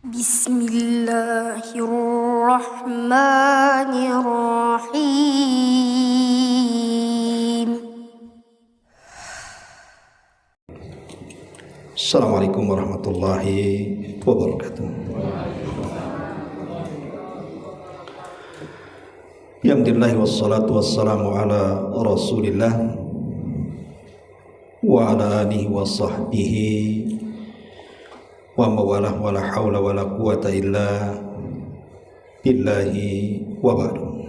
Bismillahirrahmanirrahim. Assalamualaikum warahmatullahi wabarakatuh. Alhamdulillah wassalatu wassalamu ala rasulillah wa ala alihi wa sahbihi wa mawalah wa la hawla wa la quwata illa billahi wa ba'du.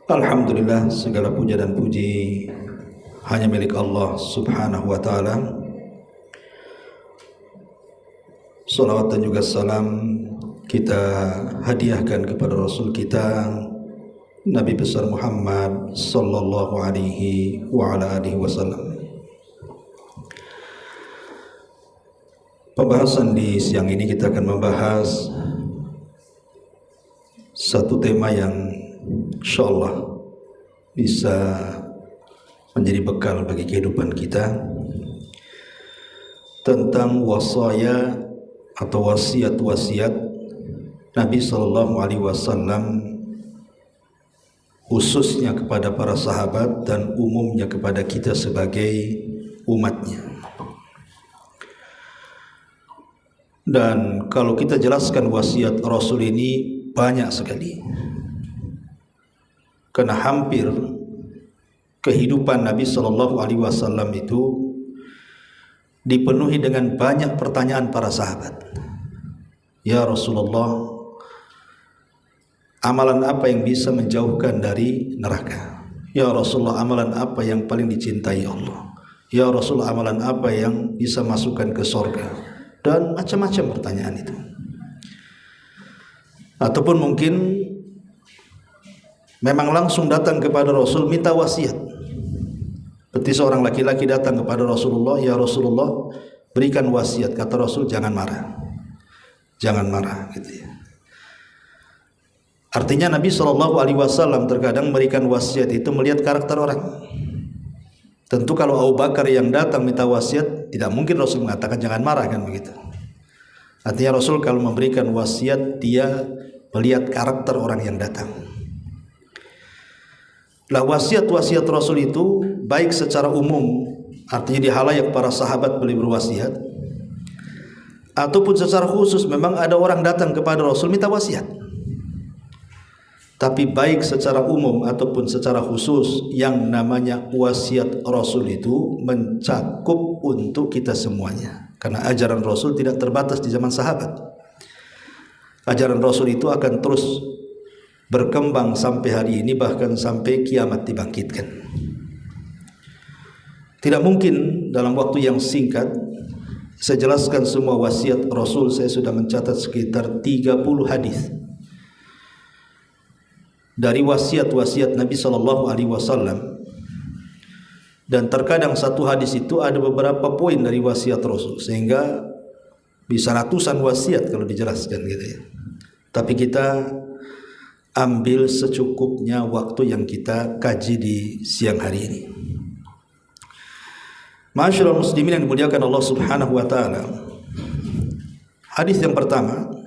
Alhamdulillah, segala puja dan puji hanya milik Allah subhanahu wa ta'ala. Salawat dan juga salam kita hadiahkan kepada Rasul kita Nabi besar Muhammad sallallahu alaihi wa ala alihi wasallam. Pembahasan di siang ini kita akan membahas satu tema yang insyaallah bisa menjadi bekal bagi kehidupan kita, tentang wasaya atau wasiat-wasiat Nabi sallallahu alaihi wasallam, khususnya kepada para sahabat dan umumnya kepada kita sebagai umatnya. Dan kalau kita jelaskan wasiat Rasul ini banyak sekali, karena hampir kehidupan Nabi sallallahu alaihi wasallam itu dipenuhi dengan banyak pertanyaan para sahabat. Ya Rasulullah, amalan apa yang bisa menjauhkan dari neraka? Ya Rasulullah, amalan apa yang paling dicintai Allah? Ya Rasulullah, amalan apa yang bisa masukkan ke surga? Dan macam-macam pertanyaan itu. Ataupun mungkin memang langsung datang kepada Rasul minta wasiat. Seperti seorang laki-laki datang kepada Rasulullah, ya Rasulullah, berikan wasiat. Kata Rasul, jangan marah. Jangan marah, gitu ya. Artinya Nabi SAW terkadang memberikan wasiat itu melihat karakter orang. Tentu kalau Abu Bakar yang datang minta wasiat, tidak mungkin Rasul mengatakan jangan marah, kan begitu. Artinya Rasul kalau memberikan wasiat, dia melihat karakter orang yang datang. Lah wasiat-wasiat Rasul itu baik secara umum, artinya di halayak para sahabat beliau berwasiat, ataupun secara khusus memang ada orang datang kepada Rasul minta wasiat. Tapi baik secara umum ataupun secara khusus, yang namanya wasiat Rasul itu mencakup untuk kita semuanya. Karena ajaran Rasul tidak terbatas di zaman sahabat. Ajaran Rasul itu akan terus berkembang sampai hari ini, bahkan sampai kiamat dibangkitkan. Tidak mungkin dalam waktu yang singkat saya jelaskan semua wasiat Rasul. Saya sudah mencatat sekitar 30 hadis dari wasiat-wasiat Nabi sallallahu alaihi wasallam, dan terkadang satu hadis itu ada beberapa poin dari wasiat Rasul, sehingga bisa ratusan wasiat kalau dijelaskan gitu ya. Tapi kita ambil secukupnya waktu yang kita kaji di siang hari ini. Ma'asyiral muslimin yang dimuliakan Allah Subhanahu wa taala. Hadis yang pertama,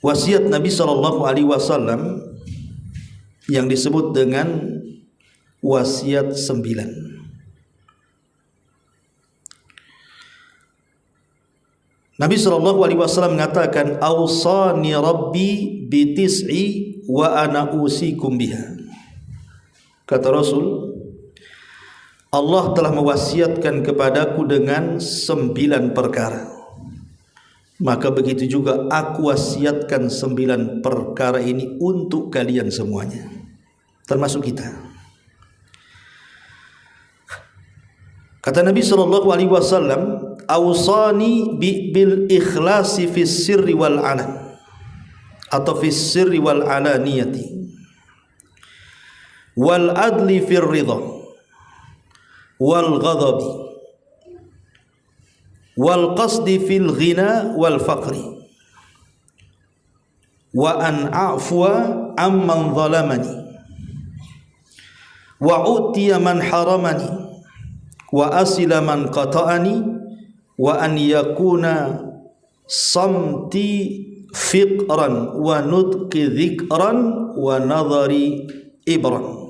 wasiat Nabi sallallahu alaihi wasallam yang disebut dengan wasiat 9. Nabi sallallahu alaihi wasallam mengatakan, "Awsani Rabbi bi tis'i wa ana usikum biha." Kata Rasul, Allah telah mewasiatkan kepadaku dengan 9 perkara. Maka begitu juga aku wasiatkan 9 perkara ini untuk kalian semuanya, termasuk kita. Kata Nabi sallallahu alaihi wasallam, "Awsani bil ikhlasi fis sirri wal alan," atau fis sirri wal alaniyati, wal adli fir ridha, wal ghadabi, wal qasdi fil ghina wal faqri, wa an a'fwa amman zalamani, wa utiya man haramani, wa asila man qata'ani wa an yakuna samti fiqran wa nutqi dhikran wa nadhari ibran.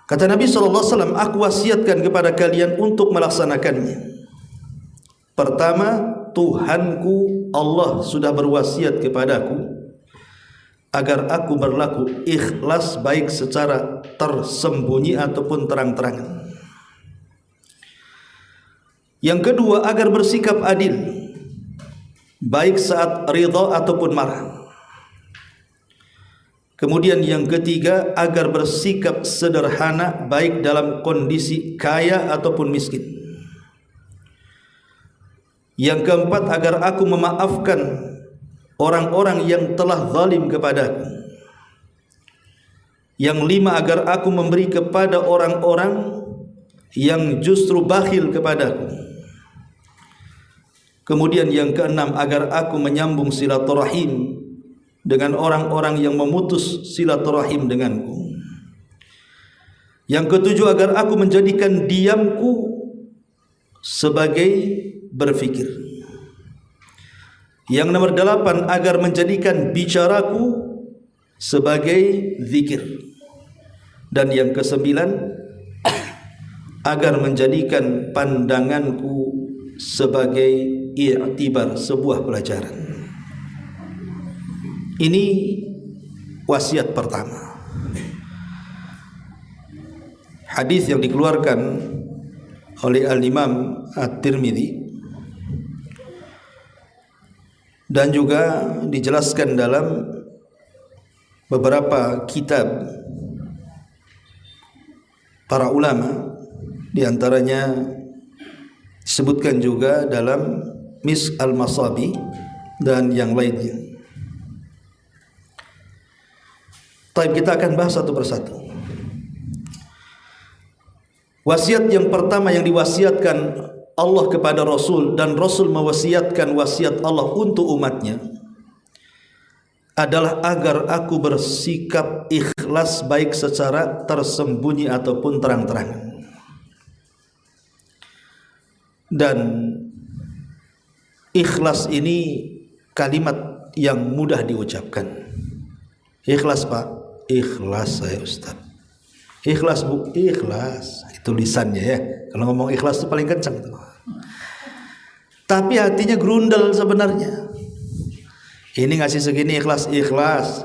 Kata Nabi SAW, aku wasiatkan kepada kalian untuk melaksanakannya. Pertama, Tuhanku Allah sudah berwasiat kepadaku agar aku berlaku ikhlas baik secara tersembunyi ataupun terang-terangan. Yang kedua, agar bersikap adil baik saat ridha ataupun marah. Kemudian yang ketiga, agar bersikap sederhana baik dalam kondisi kaya ataupun miskin. Yang keempat, agar aku memaafkan orang-orang yang telah zalim kepadaku. Yang lima, agar aku memberi kepada orang-orang yang justru bakhil kepadaku. Kemudian yang keenam, agar aku menyambung silaturahim dengan orang-orang yang memutus silaturahim denganku. Yang ketujuh, agar aku menjadikan diamku sebagai berfikir. Yang nomor 8, agar menjadikan bicaraku sebagai zikir. Dan yang ke-9, agar menjadikan pandanganku sebagai i'tibar, sebuah pelajaran. Ini wasiat pertama. Hadis yang dikeluarkan oleh Al-Imam At-Tirmidzi dan juga dijelaskan dalam beberapa kitab para ulama, di antaranya disebutkan juga dalam Mis al-Masabi dan yang lainnya. Baik, kita akan bahas satu persatu. Wasiat yang pertama yang diwasiatkan Allah kepada Rasul dan Rasul mewasiatkan wasiat Allah untuk umatnya adalah agar aku bersikap ikhlas baik secara tersembunyi ataupun terang-terangan. Dan ikhlas ini kalimat yang mudah diucapkan. Ikhlas Pak, ikhlas saya Ustaz. Ikhlas Bu, ikhlas. Itu lisannya ya. Kalau ngomong ikhlas itu paling kencang tuh. Tapi hatinya grundel sebenarnya. Ini ngasih segini ikhlas, ikhlas.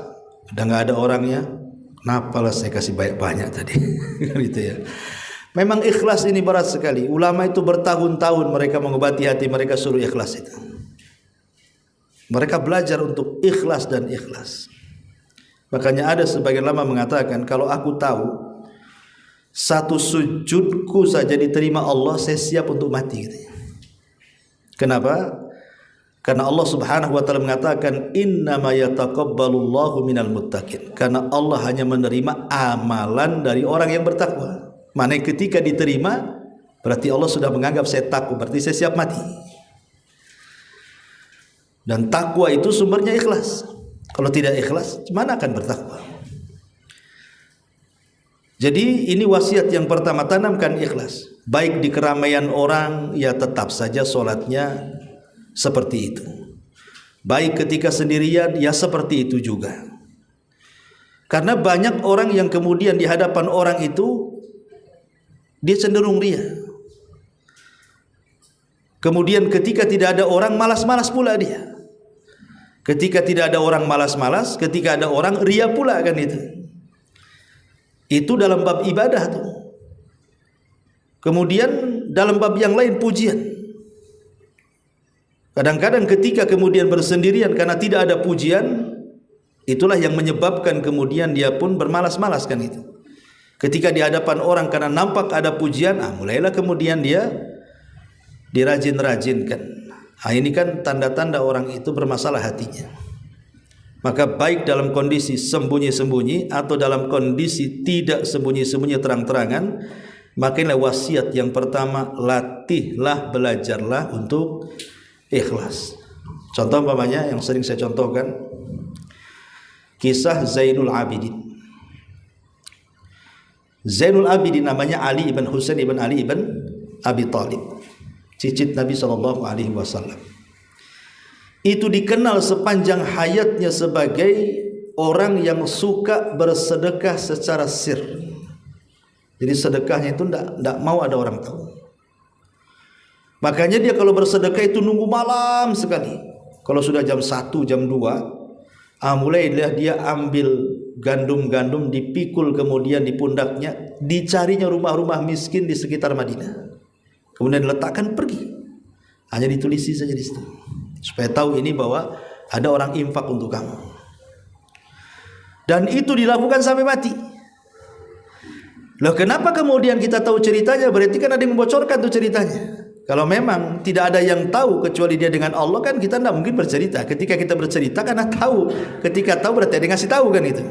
Udah nggak ada orangnya. Kenapa lah saya kasih banyak-banyak tadi? Gitu ya. Memang ikhlas ini berat sekali. Ulama itu bertahun-tahun mereka mengobati hati mereka suruh ikhlas itu. Mereka belajar untuk ikhlas dan ikhlas. Makanya ada sebagian ulama mengatakan, kalau aku tahu satu sujudku saja diterima Allah, saya siap untuk mati gitu. Kenapa? Karena Allah Subhanahu wa taala mengatakan innama yataqabbalullahu minal muttaqin. Karena Allah hanya menerima amalan dari orang yang bertakwa. Mana ketika diterima berarti Allah sudah menganggap saya takwa, berarti saya siap mati. Dan takwa itu sumbernya ikhlas. Kalau tidak ikhlas, mana akan bertakwa? Jadi ini wasiat yang pertama, tanamkan ikhlas. Baik di keramaian orang, ya tetap saja sholatnya seperti itu. Baik ketika sendirian, ya seperti itu juga. Karena banyak orang yang kemudian di hadapan orang itu dia cenderung ria. Kemudian ketika tidak ada orang, malas-malas pula dia. Ketika tidak ada orang, malas-malas. Ketika ada orang, ria pula kan itu. Itu dalam bab ibadah tuh. Kemudian dalam bab yang lain pujian. Kadang-kadang ketika kemudian bersendirian karena tidak ada pujian, itulah yang menyebabkan kemudian dia pun bermalas-malas kan itu. Ketika di hadapan orang karena nampak ada pujian, mulailah kemudian dia dirajin-rajinkan. Ini kan tanda-tanda orang itu bermasalah hatinya. Maka baik dalam kondisi sembunyi-sembunyi atau dalam kondisi tidak sembunyi-sembunyi terang-terangan, makanya wasiat yang pertama, latihlah, belajarlah untuk ikhlas. Contoh umpamanya yang sering saya contohkan, kisah Zainul Abidin. Zainul Abidin namanya Ali ibn Husain ibn Ali ibn Abi Thalib, cicit Nabi SAW. Itu dikenal sepanjang hayatnya sebagai orang yang suka bersedekah secara sir. Jadi sedekahnya itu tidak mau ada orang tahu. Makanya dia kalau bersedekah itu nunggu malam sekali. Kalau sudah jam 1, jam 2, mulailah dia ambil gandum-gandum, dipikul kemudian di pundaknya, dicarinya rumah-rumah miskin di sekitar Madinah. Kemudian diletakkan pergi. Hanya ditulisi saja di situ. Supaya tahu ini bahwa ada orang infak untuk kamu. Dan itu dilakukan sampai mati. Loh, kenapa kemudian kita tahu ceritanya? Berarti kan ada yang membocorkan tuh ceritanya. Kalau memang tidak ada yang tahu kecuali dia dengan Allah, kan kita tidak mungkin bercerita. Ketika kita bercerita karena tahu. Ketika tahu berarti ada yang ngasih tahu kan itu.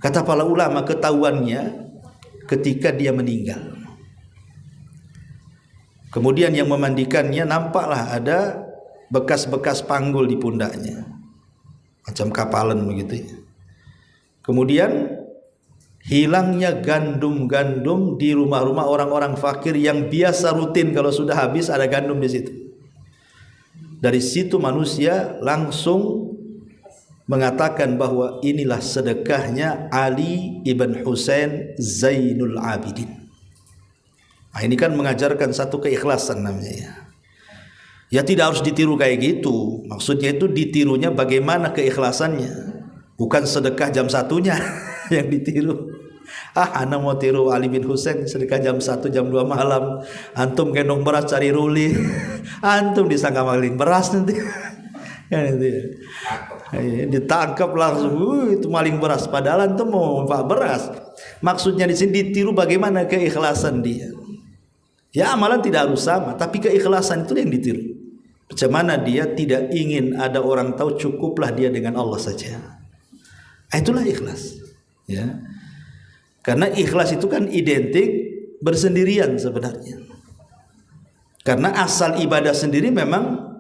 Kata para ulama, ketahuannya ketika dia meninggal. Kemudian yang memandikannya nampaklah ada bekas-bekas panggul di pundaknya, macam kapalan begitu. Kemudian hilangnya gandum-gandum di rumah-rumah orang-orang fakir yang biasa rutin kalau sudah habis ada gandum di situ. Dari situ manusia langsung mengatakan bahwa inilah sedekahnya Ali ibn Husain Zainul Abidin. Nah, ini kan mengajarkan satu keikhlasan namanya ya. Ya tidak harus ditiru kayak gitu. Maksudnya itu ditirunya bagaimana keikhlasannya, bukan sedekah jam 1-nya yang ditiru. Anak mau tiru Ali bin Husain sedekah jam 1, jam 2 malam. Antum gendong beras cari ruli. Antum disangka maling beras nanti. Ya, itu ya. Ditangkap langsung, itu maling beras. Padahal antum mau pak beras. Maksudnya di sini ditiru bagaimana keikhlasan dia. Ya amalan tidak harus sama, tapi keikhlasan itu yang ditiru. Bagaimana dia tidak ingin ada orang tahu, cukuplah dia dengan Allah saja. Itulah ikhlas. Ya. Karena ikhlas itu kan identik bersendirian sebenarnya. Karena asal ibadah sendiri memang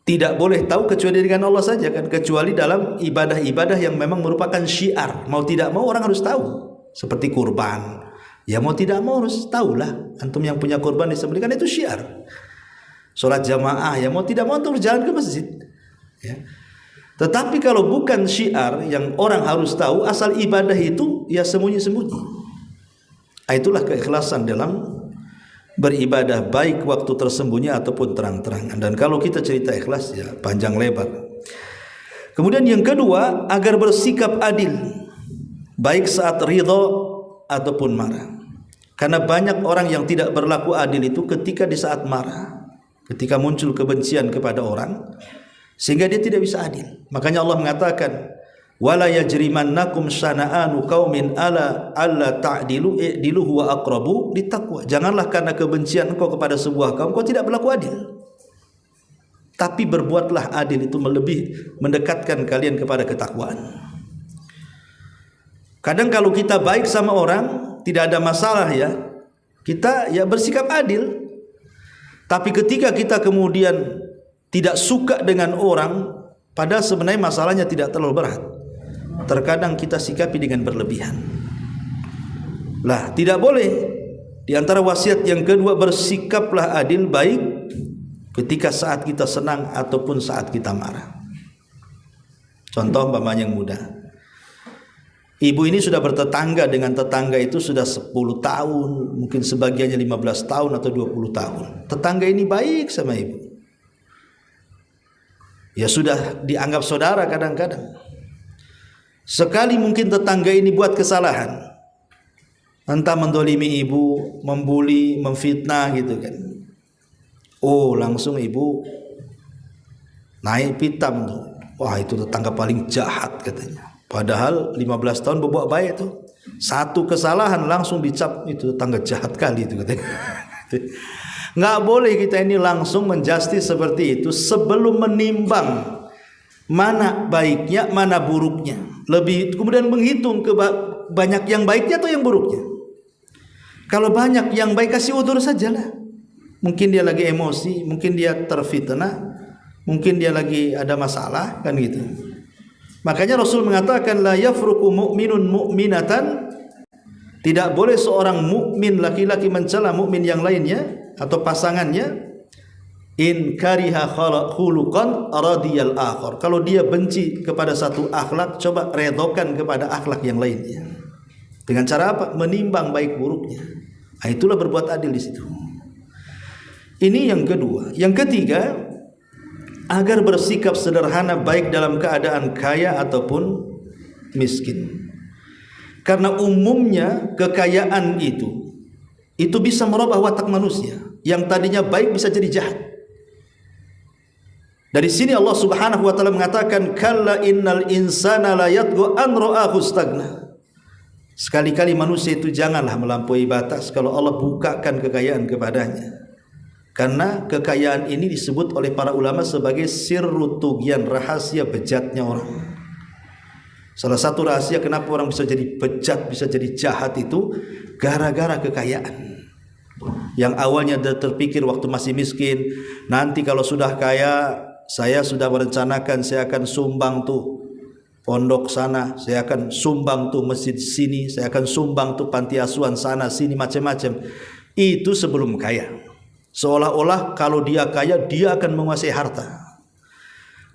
tidak boleh tahu kecuali dengan Allah saja kan, kecuali dalam ibadah-ibadah yang memang merupakan syiar. Mau tidak mau orang harus tahu. Seperti kurban. Ya mau tidak mau harus tahulah. Antum yang punya kurban disembelihkan itu syiar. Sholat jamaah ya mau tidak mau antum harus jalan ke masjid. Ya. Tetapi kalau bukan syiar yang orang harus tahu, asal ibadah itu ya sembunyi-sembunyi. Itulah keikhlasan dalam beribadah, baik waktu tersembunyi ataupun terang-terangan. Dan kalau kita cerita ikhlas ya panjang lebar. Kemudian yang kedua, agar bersikap adil baik saat ridha ataupun marah. Karena banyak orang yang tidak berlaku adil itu ketika di saat marah, ketika muncul kebencian kepada orang, sehingga dia tidak bisa adil. Makanya Allah mengatakan, wala yajrimannakum syana'anu qaumin ala alla ta'dilu i'dilu huwa aqrabu littaqwa. Janganlah karena kebencian engkau kepada sebuah kaum kau tidak berlaku adil. Tapi berbuatlah adil, itu lebih mendekatkan kalian kepada ketakwaan. Kadang kalau kita baik sama orang tidak ada masalah ya, kita ya bersikap adil. Tapi ketika kita kemudian tidak suka dengan orang, padahal sebenarnya masalahnya tidak terlalu berat, terkadang kita sikapi dengan berlebihan. Lah, tidak boleh. Di antara wasiat yang kedua, bersikaplah adil baik ketika saat kita senang ataupun saat kita marah. Contoh umpamanya yang mudah. Ibu ini sudah bertetangga dengan tetangga itu sudah 10 tahun, mungkin sebagiannya 15 tahun atau 20 tahun. Tetangga ini baik sama ibu. Ya sudah dianggap saudara kadang-kadang. Sekali mungkin tetangga ini buat kesalahan, entah mendolimi ibu, membuli, memfitnah gitu kan. Oh langsung ibu naik pitam tuh. Wah itu tetangga paling jahat katanya. Padahal 15 tahun berbuat baik tuh. Satu kesalahan langsung dicap itu tetangga jahat kali itu katanya. Nggak boleh kita ini langsung menjustis seperti itu sebelum menimbang mana baiknya, mana buruknya. Lebih kemudian menghitung banyak yang baiknya atau yang buruknya. Kalau banyak yang baik kasih udur sajalah. Mungkin dia lagi emosi, mungkin dia terfitnah, mungkin dia lagi ada masalah kan gitu. Makanya Rasul mengatakan la yafruqu mu'minun mu'minatan Tidak boleh seorang mukmin laki-laki mencela mukmin yang lainnya atau pasangannya. In kariha khuluqan radiyal akhar. Kalau dia benci kepada satu akhlak, coba redokan kepada akhlak yang lainnya. Dengan cara apa? Menimbang baik buruknya. Nah, itulah berbuat adil di situ. Ini yang kedua. Yang ketiga, agar bersikap sederhana baik dalam keadaan kaya ataupun miskin. Karena umumnya kekayaan itu bisa merubah watak manusia. Yang tadinya baik bisa jadi jahat. Dari sini Allah Subhanahu wa taala mengatakan kalla innal insana la yatgha an ra'ahu istaghna. Sekali-kali manusia itu janganlah melampaui batas kalau Allah bukakan kekayaan kepadanya. Karena kekayaan ini disebut oleh para ulama sebagai sirru tughyan, rahasia bejatnya orang. Salah satu rahasia kenapa orang bisa jadi bejat, bisa jadi jahat itu gara-gara kekayaan. Yang awalnya dia terpikir waktu masih miskin, nanti kalau sudah kaya, saya sudah merencanakan saya akan sumbang tuh pondok sana, saya akan sumbang tuh masjid sini, saya akan sumbang tuh panti asuhan sana sini, macam-macam. Itu sebelum kaya. Seolah-olah kalau dia kaya, dia akan menguasai harta.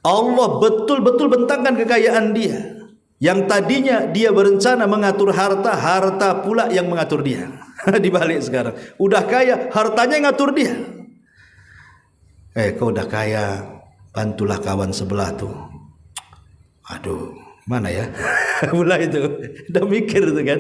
Allah betul-betul bentangkan kekayaan dia. Yang tadinya dia berencana mengatur harta, harta pula yang mengatur dia. Dibalik sekarang, udah kaya, hartanya yang ngatur dia. Kau udah kaya, bantulah kawan sebelah tuh. Aduh, mana ya? Mulai itu, udah mikir itu kan.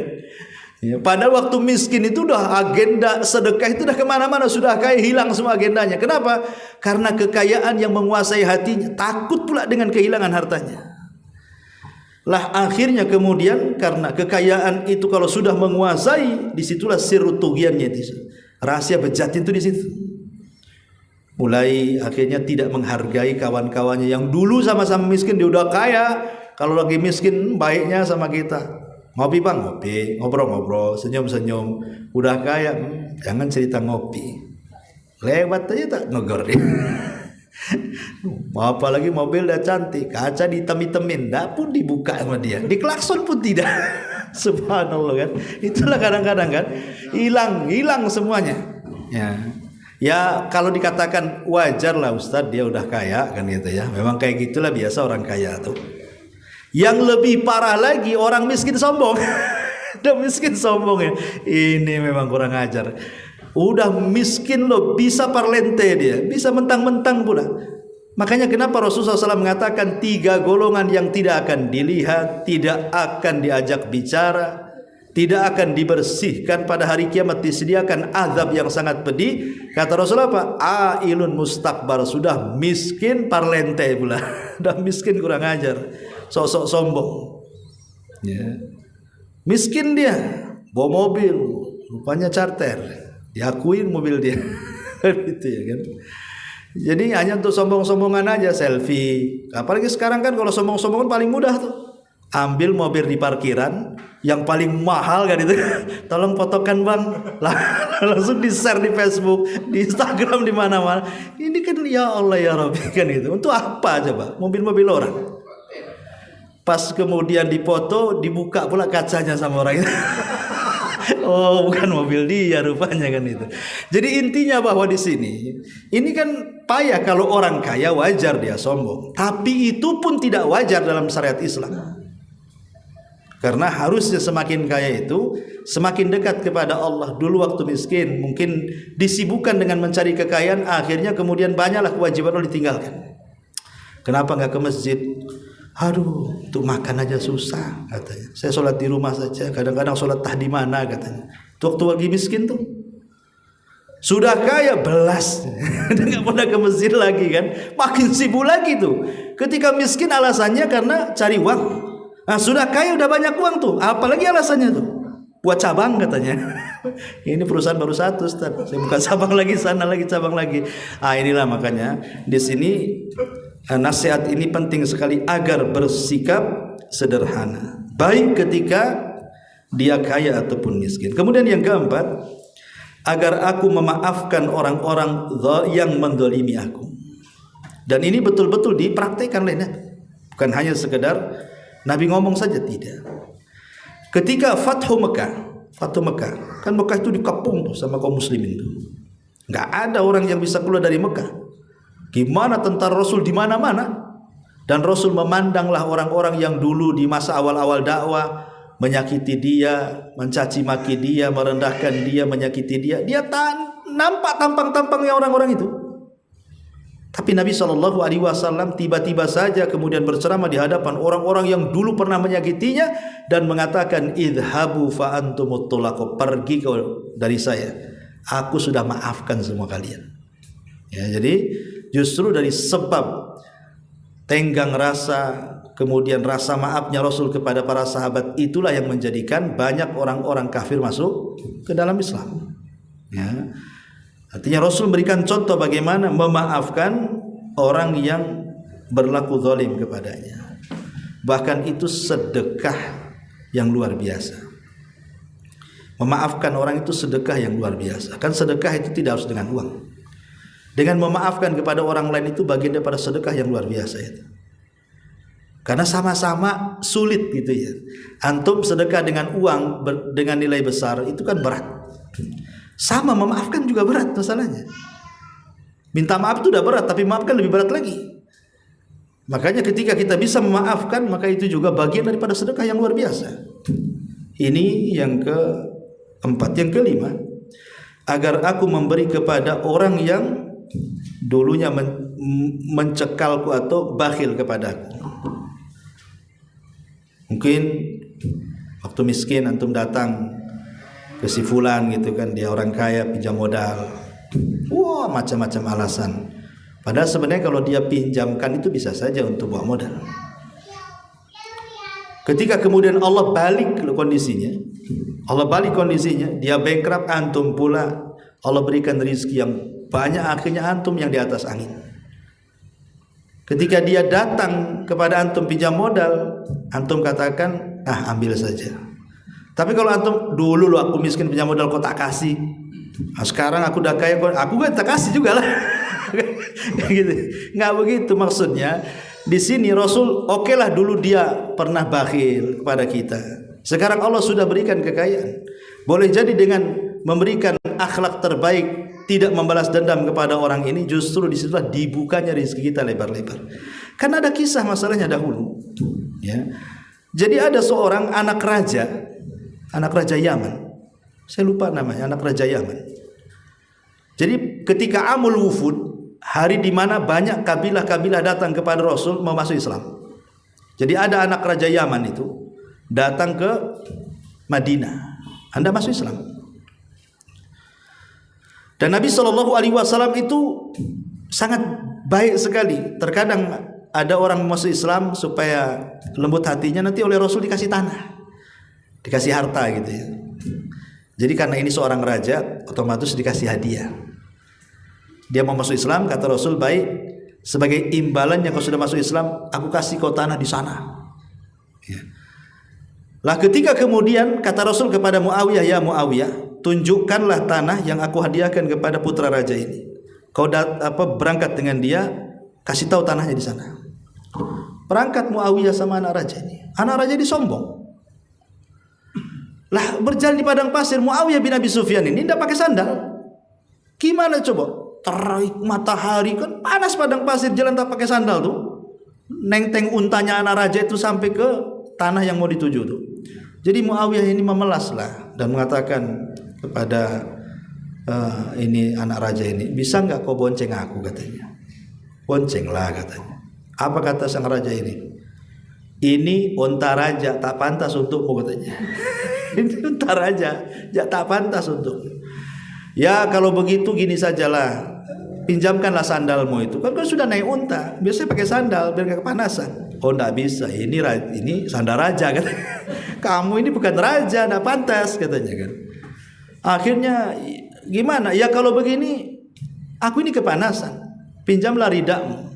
Ya, padahal waktu miskin itu udah agenda sedekah itu udah kemana-mana, sudah kaya hilang semua agendanya. Kenapa? Karena kekayaan yang menguasai hatinya, takut pula dengan kehilangan hartanya. Lah akhirnya kemudian karena kekayaan itu kalau sudah menguasai, disitulah sirru tughyannya itu. Rahasia bejat itu di situ. Mulai akhirnya tidak menghargai kawan-kawannya yang dulu sama-sama miskin, dia udah kaya. Kalau lagi miskin baiknya sama kita. Ngopi bang, ngopi, ngobrol-ngobrol, senyum-senyum. Udah kaya, jangan cerita ngopi. Lewat aja tak negor dia. Apalagi mobil dah cantik, kaca ditem-temin, dah pun dibuka sama dia, diklakson pun tidak. Subhanallah kan. Itulah kadang-kadang kan hilang semuanya. Ya kalau dikatakan wajar lah Ustadz, dia udah kaya kan gitu ya. Memang kayak gitulah biasa orang kaya tuh. Yang lebih parah lagi orang miskin sombong. Udah miskin sombong ya. Ini memang kurang ajar. Udah miskin loh, bisa parlente dia, bisa mentang-mentang pula. Makanya kenapa Rasulullah SAW mengatakan 3 golongan yang tidak akan dilihat, tidak akan diajak bicara, tidak akan dibersihkan pada hari kiamat, disediakan azab yang sangat pedih. Kata Rasulullah apa? Ailun mustakbar, sudah miskin parlente pula. Udah miskin kurang ajar, sosok sombong. Ya. Miskin dia, bawa mobil, rupanya charter. Diakuin mobil dia. Gitu ya kan. Jadi hanya untuk sombong-sombongan aja, selfie. Apalagi sekarang kan kalau sombong-sombongan paling mudah tuh. Ambil mobil di parkiran yang paling mahal kan itu. Tolong fotokan bang. Langsung di-share di Facebook, di Instagram, di mana-mana. Ini kan ya Allah ya Rabbi kan itu. Untuk apa coba? Mobil-mobil orang. Pas kemudian dipoto, dibuka pula kacanya sama orang itu. Oh, bukan mobil dia rupanya kan itu. Jadi intinya bahwa di sini ini kan payah kalau orang kaya wajar dia sombong. Tapi itu pun tidak wajar dalam syariat Islam. Karena harusnya semakin kaya itu semakin dekat kepada Allah. Dulu waktu miskin mungkin disibukkan dengan mencari kekayaan, akhirnya kemudian banyaklah kewajiban Allah ditinggalkan. Kenapa nggak ke masjid? Aduh, untuk makan aja susah katanya. Saya sholat di rumah saja. Kadang-kadang sholat tah di mana katanya. Waktu lagi miskin tuh. Sudah kaya belas, nggak pernah ke masjid lagi kan. Makin sibuk lagi tuh. Ketika miskin alasannya karena cari uang. Nah, sudah kaya udah banyak uang tuh. Apalagi alasannya tuh? Buat cabang katanya. Ini perusahaan baru satu, Ustaz. Saya buka cabang lagi, sana lagi cabang lagi. Inilah makanya di sini nasihat ini penting sekali agar bersikap sederhana, baik ketika dia kaya ataupun miskin. Kemudian yang keempat, agar aku memaafkan orang-orang yang mendolimi aku. Dan ini betul-betul dipraktekkan oleh Nabi. Bukan hanya sekedar Nabi ngomong saja, tidak. Ketika Fathu Mekah, Fatu Mekah. Kan Mekah itu dikepung tuh sama kaum muslimin tuh. Nggak ada orang yang bisa keluar dari Mekah. Gimana tentara Rasul di mana-mana? Dan Rasul memandanglah orang-orang yang dulu di masa awal-awal dakwah menyakiti dia, mencaci maki dia, merendahkan dia, menyakiti dia. Dia nampak tampang-tampangnya orang-orang itu. Tapi Nabi SAW tiba-tiba saja kemudian berceramah di hadapan orang-orang yang dulu pernah menyakitinya dan mengatakan, idhabu fa antumut tulaqo, pergi dari saya, aku sudah maafkan semua kalian. Ya, jadi justru dari sebab tenggang rasa, kemudian rasa maafnya Rasul kepada para sahabat, itulah yang menjadikan banyak orang-orang kafir masuk ke dalam Islam. Ya. Artinya Rasul memberikan contoh bagaimana memaafkan orang yang berlaku zalim kepadanya. Bahkan itu sedekah yang luar biasa. Memaafkan orang itu sedekah yang luar biasa. Kan sedekah itu tidak harus dengan uang. Dengan memaafkan kepada orang lain itu bagian daripada sedekah yang luar biasa itu. Karena sama-sama sulit gitu ya. Antum sedekah dengan uang dengan nilai besar itu kan berat. Sama memaafkan juga berat masalahnya. Minta maaf itu udah berat, tapi maafkan lebih berat lagi. Makanya ketika kita bisa memaafkan, maka itu juga bagian daripada sedekah yang luar biasa. Ini yang keempat. Yang kelima, agar aku memberi kepada orang yang dulunya mencekalku atau bakhil kepadaku. Mungkin waktu miskin antum datang ke si fulan gitu kan, dia orang kaya pinjam modal, wah macam-macam alasan. Padahal sebenarnya kalau dia pinjamkan itu bisa saja untuk bawa modal. Ketika kemudian Allah balik kondisinya, dia bankrupt, antum pula Allah berikan rezeki yang banyak, akhirnya antum yang di atas angin. Ketika dia datang kepada antum pinjam modal, antum katakan, ambil saja. Tapi kalau antum, dulu lo aku miskin pinjam modal kok tak kasih, sekarang aku udah kaya, aku gak tak kasih juga lah. Gitu. Nggak begitu maksudnya. Di sini Rasul lah dulu dia pernah bakhil kepada kita. Sekarang Allah sudah berikan kekayaan. Boleh jadi dengan memberikan akhlak terbaik, tidak membalas dendam kepada orang ini, justru disitulah dibukanya rezeki kita lebar-lebar. Karena ada kisah masalahnya dahulu. Ya. Jadi ada seorang anak raja Yaman. Saya lupa namanya, anak raja Yaman. Jadi ketika Amul Wufud, hari di mana banyak kabilah-kabilah datang kepada Rasul mau masuk Islam. Jadi ada anak raja Yaman itu datang ke Madinah, Anda masuk Islam. Dan Nabi SAW itu sangat baik sekali. Terkadang ada orang masuk Islam supaya lembut hatinya, nanti oleh Rasul dikasih tanah, dikasih harta gitu ya. Jadi karena ini seorang raja, otomatis dikasih hadiah. Dia mau masuk Islam, kata Rasul, baik, sebagai imbalannya kau sudah masuk Islam, aku kasih kau tanah di sana. Ya. Lah ketika kemudian kata Rasul kepada Muawiyah, ya Muawiyah, tunjukkanlah tanah yang aku hadiahkan kepada putra raja ini. Kau berangkat dengan dia, kasih tahu tanahnya di sana. Berangkat Muawiyah sama anak raja ini. Anak raja ini sombong. Lah berjalan di padang pasir, Muawiyah bin Abi Sufyan ini tidak pakai sandal. Gimana coba? Terik matahari kan panas padang pasir, jalan tak pakai sandal tuh. Nenteng untanya anak raja itu sampai ke tanah yang mau dituju tuh. Jadi Muawiyah ini memelas lah dan mengatakan kepada ini anak raja ini, bisa nggak kau bonceng aku, katanya. Boncenglah katanya. Apa kata sang raja ini? Ini unta raja, tak pantas untukmu, katanya. Ini unta raja, ya tak pantas untukmu. Ya kalau begitu gini sajalah, pinjamkanlah sandalmu itu. Kan sudah naik unta, biasanya pakai sandal biar gak kepanasan. Oh enggak bisa, ini sandal raja, kan. Kamu ini bukan raja, enggak pantas, katanya kan. Akhirnya gimana? Ya kalau begini, aku ini kepanasan, pinjamlah ridakmu,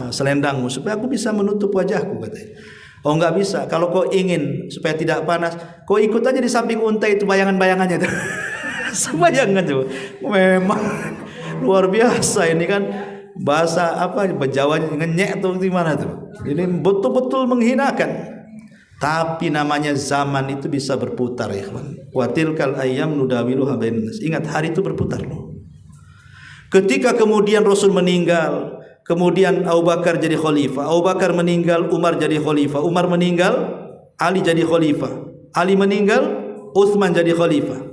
selendangmu, supaya aku bisa menutup wajahku, katanya. Oh enggak bisa, kalau kau ingin supaya tidak panas, kau ikut aja di samping unta itu, bayangan-bayangannya itu. Sebayangan tuh, memang luar biasa ini kan, bahasa apa Jawa ngenyek tuh gimana tuh. Ini betul-betul menghinakan. Tapi namanya zaman itu bisa berputar ya kawan. Wa tilkal ayyam nudawiluha bainan nas. Ingat, hari itu berputar loh. Ketika kemudian Rasul meninggal, kemudian Abu Bakar jadi khalifah, Abu Bakar meninggal, Umar jadi khalifah, Umar meninggal, Ali jadi khalifah, Ali meninggal, Utsman jadi khalifah.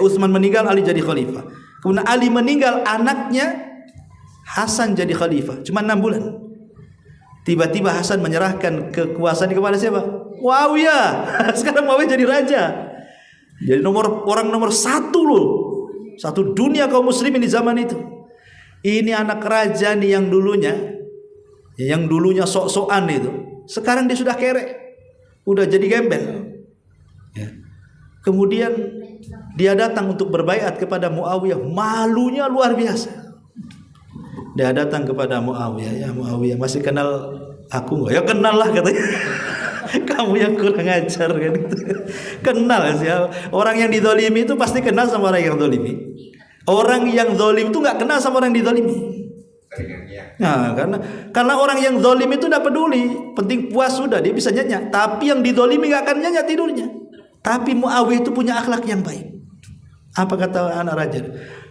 Utsman meninggal, Ali jadi khalifah. Kemudian Ali meninggal, anaknya Hasan jadi khalifah. Cuma 6 bulan. Tiba-tiba Hasan menyerahkan kekuasaan kepada siapa? Muawiyah. Sekarang Muawiyah jadi raja. Jadi orang nomor 1 loh. Satu dunia kaum muslimin di zaman itu. Ini anak raja nih yang dulunya sok-sokan itu. Sekarang dia sudah kerek. Udah jadi gembel. Ya. Kemudian dia datang untuk berbaiat kepada Muawiyah. Malunya luar biasa. Dia datang kepada Muawiyah, ya Muawiyah, masih kenal aku nggak? Ya kenal lah katanya. Kamu yang kurang ajar kan gitu. Kenal sih. Orang yang dizalimi itu pasti kenal sama orang yang zalimi. Orang yang zalim itu nggak kenal sama orang yang dizalimi. Nah, karena orang yang zalim itu tidak peduli, penting puas sudah, dia bisa nyenyak. Tapi yang dizalimi nggak akan nyenyak tidurnya. Tapi Muawiyah itu punya akhlak yang baik. Apa kata anak raja?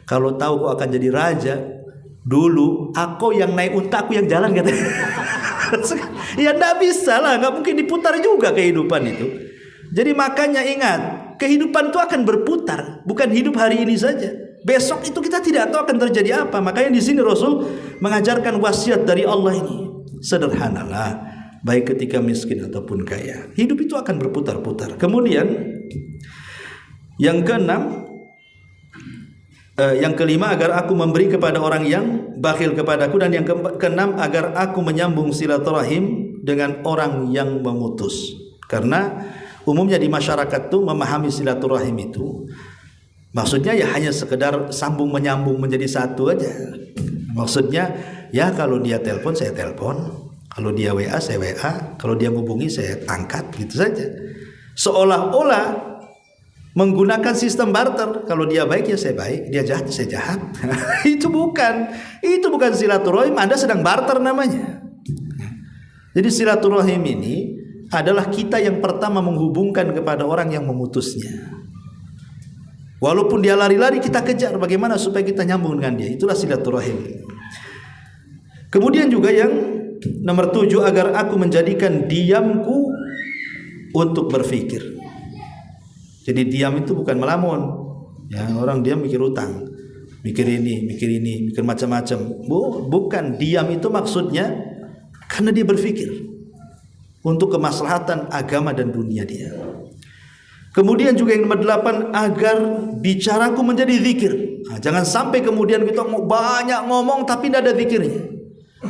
Kalau tahu kau akan jadi raja, dulu aku yang naik unta, aku yang jalan katanya. Ya enggak bisa lah, enggak mungkin diputar juga kehidupan itu. Jadi makanya ingat, kehidupan itu akan berputar, bukan hidup hari ini saja. Besok itu kita tidak tahu akan terjadi apa. Makanya di sini Rasul mengajarkan wasiat dari Allah ini. Sederhanalah, baik ketika miskin ataupun kaya. Hidup itu akan berputar-putar. Kemudian yang kelima, agar aku memberi kepada orang yang bakhil kepadaku. Dan yang keenam, agar aku menyambung silaturahim dengan orang yang memutus. Karena umumnya di masyarakat tuh memahami silaturahim itu maksudnya ya hanya sekedar sambung menyambung menjadi satu aja. Maksudnya ya kalau dia telepon saya telepon, kalau dia WA saya WA, kalau dia ngubungi saya angkat, gitu saja. Seolah-olah menggunakan sistem barter. Kalau dia baik ya saya baik, dia jahat saya jahat. Itu bukan silaturahim. Anda sedang barter namanya. Jadi silaturahim ini adalah kita yang pertama menghubungkan kepada orang yang memutusnya. Walaupun dia lari-lari, kita kejar bagaimana supaya kita nyambung dengan dia. Itulah silaturahim. Kemudian juga yang nomor 7, agar aku menjadikan diamku untuk berfikir. Jadi diam itu bukan melamun. Ya, orang diam mikir utang, mikir ini, mikir macam-macam. Bukan, diam itu maksudnya karena dia berpikir untuk kemaslahatan agama dan dunia dia. Kemudian juga yang nomor 8, agar bicaraku menjadi zikir. Nah, jangan sampai kemudian kita banyak ngomong tapi tidak ada zikirnya.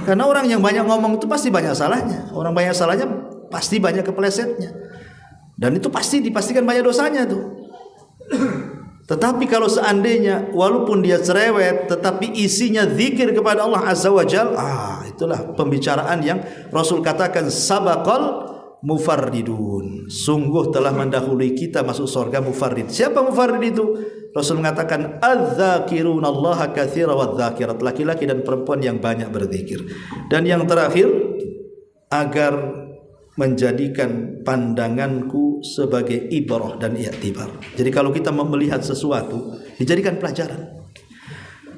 Karena orang yang banyak ngomong itu pasti banyak salahnya. Orang banyak salahnya pasti banyak kepelesetnya. Dan itu pasti dipastikan banyak dosanya tuh. Tetapi kalau seandainya walaupun dia cerewet tetapi isinya zikir kepada Allah Azza wa Jal, itulah pembicaraan yang Rasul katakan sabaqal mufarridun. Sungguh telah mendahului kita masuk surga mufarrid. Siapa mufarrid itu? Rasul mengatakan adz-dzakirunallaha katsiran wadz-dzakirat, laki-laki dan perempuan yang banyak berzikir. Dan yang terakhir, agar menjadikan pandanganku sebagai ibrah dan i'tibar. Jadi kalau kita melihat sesuatu, dijadikan pelajaran.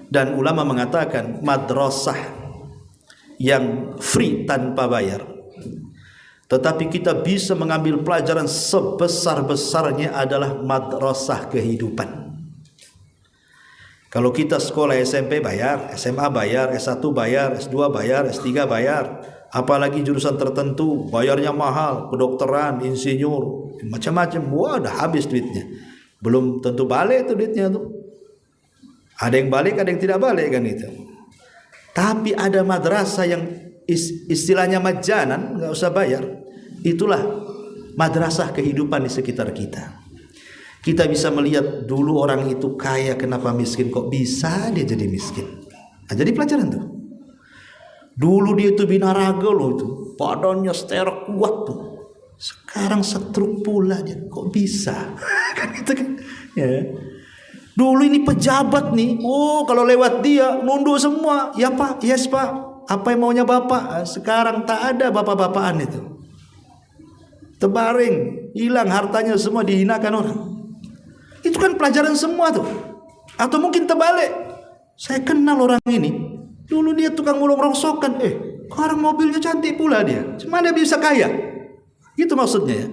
Dan ulama mengatakan madrasah yang free tanpa bayar, tetapi kita bisa mengambil pelajaran sebesar-besarnya adalah madrasah kehidupan. Kalau kita sekolah SMP bayar, SMA bayar, S1 bayar, S2 bayar, S3 bayar, apalagi jurusan tertentu bayarnya mahal, kedokteran, insinyur, macam-macam. Wah, udah habis duitnya. Belum tentu balik itu duitnya tuh. Ada yang balik, ada yang tidak balik kan itu. Tapi ada madrasah yang istilahnya majanan, nggak usah bayar. Itulah madrasah kehidupan di sekitar kita. Kita bisa melihat dulu orang itu kaya, kenapa miskin, kok bisa dia jadi miskin. Nah, jadi pelajaran tuh. Dulu dia itu binaraga loh itu, badannya sterek kuat tuh. Sekarang setruk pula dia, kok bisa? Kan gitu kan? Ya. Dulu ini pejabat nih, kalau lewat dia nunduk semua. Ya Pak, yes Pak, apa yang maunya Bapak? Sekarang tak ada bapak-bapakan itu. terbaring, hilang hartanya semua, dihinakan orang. Itu kan pelajaran semua tuh. Atau mungkin terbalik, saya kenal orang ini, dulu dia tukang mulung rongsokan, sekarang mobilnya cantik pula dia. Cuma dia bisa kaya. Gitu maksudnya ya.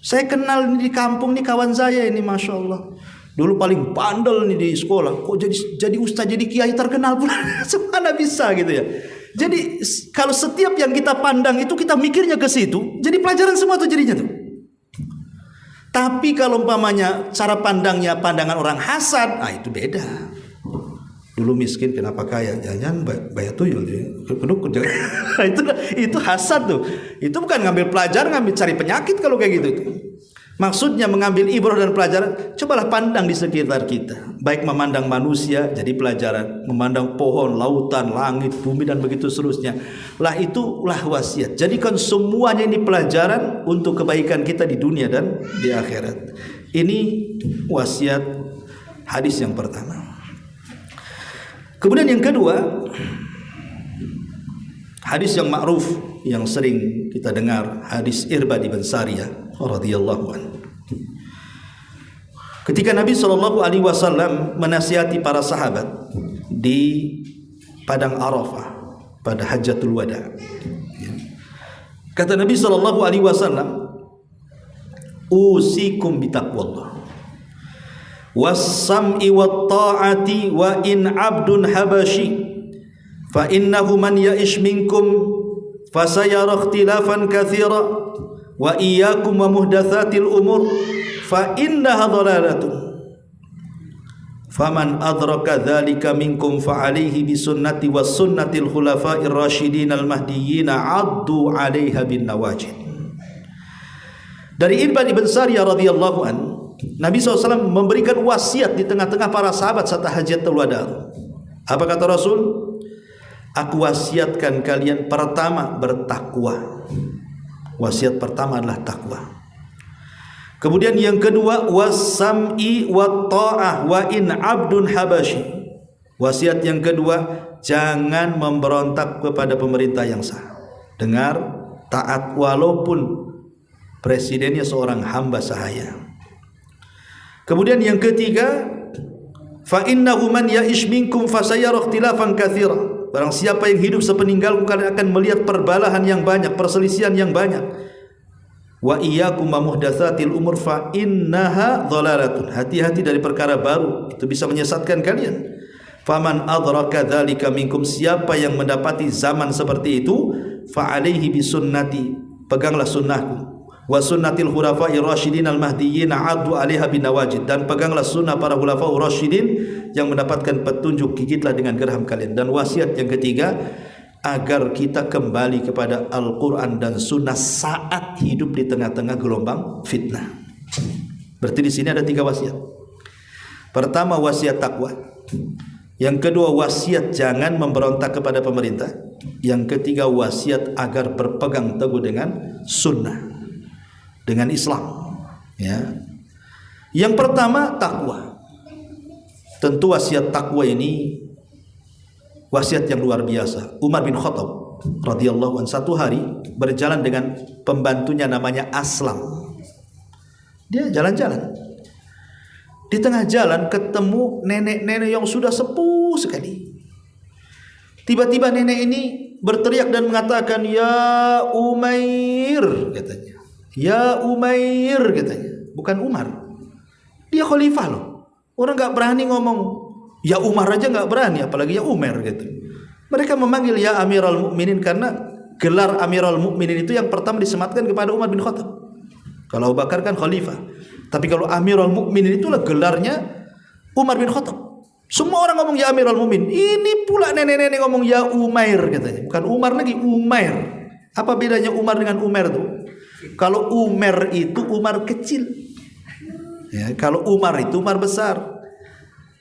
Saya kenal ini di kampung nih, kawan saya ini, masya Allah, dulu paling bandel nih di sekolah, kok jadi ustaz, jadi kiai terkenal pula. Semana bisa gitu ya. Jadi kalau setiap yang kita pandang itu kita mikirnya ke situ, jadi pelajaran semua tuh jadinya tuh. Tapi kalau umpamanya cara pandangnya pandangan orang hasad, itu beda. Dulu miskin kenapa kaya? Jangan bayar tuyul dia. Kedukun jangan. Itu hasad tuh. Itu bukan ngambil pelajaran, ngambil cari penyakit kalau kayak gitu tuh. Maksudnya mengambil ibrah dan pelajaran, cobalah pandang di sekitar kita. Baik memandang manusia jadi pelajaran, memandang pohon, lautan, langit, bumi dan begitu seterusnya. Lah itulah wasiat. Jadikan semuanya ini pelajaran untuk kebaikan kita di dunia dan di akhirat. Ini wasiat hadis yang pertama. Kemudian yang kedua, hadis yang ma'ruf yang sering kita dengar, hadis Irbad bin Sariyah radhiyallahu anhu. Ketika Nabi SAW menasihati para sahabat di padang Arafah pada Hajjatul Wada, kata Nabi SAW, usikum bitaqwallah was-sam'i wat-ta'ati wa in 'abdun habashi fa innahu man ya'ish minkum fasayara ikhtilafan katsira wa iyyakum wa muhdatsatil umur fa innaha dhalalatun faman adraka dzalika minkum fa alaihi bi sunnati was sunnatil khulafa'ir rasyidin al mahdiyyin 'addu 'alaiha bin nawajid. Dari Irbad bin Sariyah radhiyallahu anhu, Nabi SAW memberikan wasiat di tengah-tengah para sahabat saat Hajjatul Wada. Apa kata Rasul? Aku wasiatkan kalian pertama bertakwa. Wasiat pertama adalah takwa. Kemudian yang kedua, was-sam'i wat-ta'ah wa in 'abdun habashi. Wasiat yang kedua, jangan memberontak kepada pemerintah yang sah. Dengar, taat walaupun presidennya seorang hamba sahaya. Kemudian yang ketiga, fa innahu man ya'ish minkum fasayara ikhtilafan katsira. Barang siapa yang hidup sepeninggalku, kalian akan melihat perbalahan yang banyak, perselisihan yang banyak. Wa iyyakum wa muhdatsatil umur fa innaha dhalalatun. Hati-hati dari perkara baru, itu bisa menyesatkan kalian. Faman adraka dzalika minkum, siapa yang mendapati zaman seperti itu, fa alaihi bisunnati, peganglah sunnahku. Wa sunnatil khulafa'ir rasyidin al mahdiyyin 'addu 'alaiha bin nawajid, dan peganglah sunnah para khulafa'ur rasyidin yang mendapatkan petunjuk, gigitlah dengan geraham kalian. Dan wasiat yang ketiga, agar kita kembali kepada Al-Qur'an dan sunnah saat hidup di tengah-tengah gelombang fitnah. Berarti di sini ada 3 wasiat. Pertama, wasiat takwa. Yang kedua, wasiat jangan memberontak kepada pemerintah. Yang ketiga, wasiat agar berpegang teguh dengan sunnah, dengan Islam, ya. Yang pertama, takwa. Tentu wasiat takwa ini wasiat yang luar biasa. Umar bin Khattab radhiyallahu anhu satu hari berjalan dengan pembantunya namanya Aslam. Dia jalan-jalan. Di tengah jalan ketemu nenek-nenek yang sudah sepuh sekali. Tiba-tiba nenek ini berteriak dan mengatakan, "Ya Umair," katanya. "Ya Umair," katanya. Bukan Umar. Dia khalifah loh. Orang gak berani ngomong ya Umar aja gak berani, apalagi ya Umar gitu. Mereka memanggil ya Amirul Mukminin karena gelar Amirul Mukminin itu yang pertama disematkan kepada Umar bin Khattab. Kalau Abu Bakar kan khalifah, tapi kalau Amirul Mukminin itulah gelarnya Umar bin Khattab. Semua orang ngomong ya Amirul Mukminin. Ini pula nenek-nenek ngomong ya Umair katanya. Bukan Umar lagi, Umair. Apa bedanya Umar dengan Umar tuh? Kalau Umar itu Umar kecil, ya, kalau Umar itu Umar besar.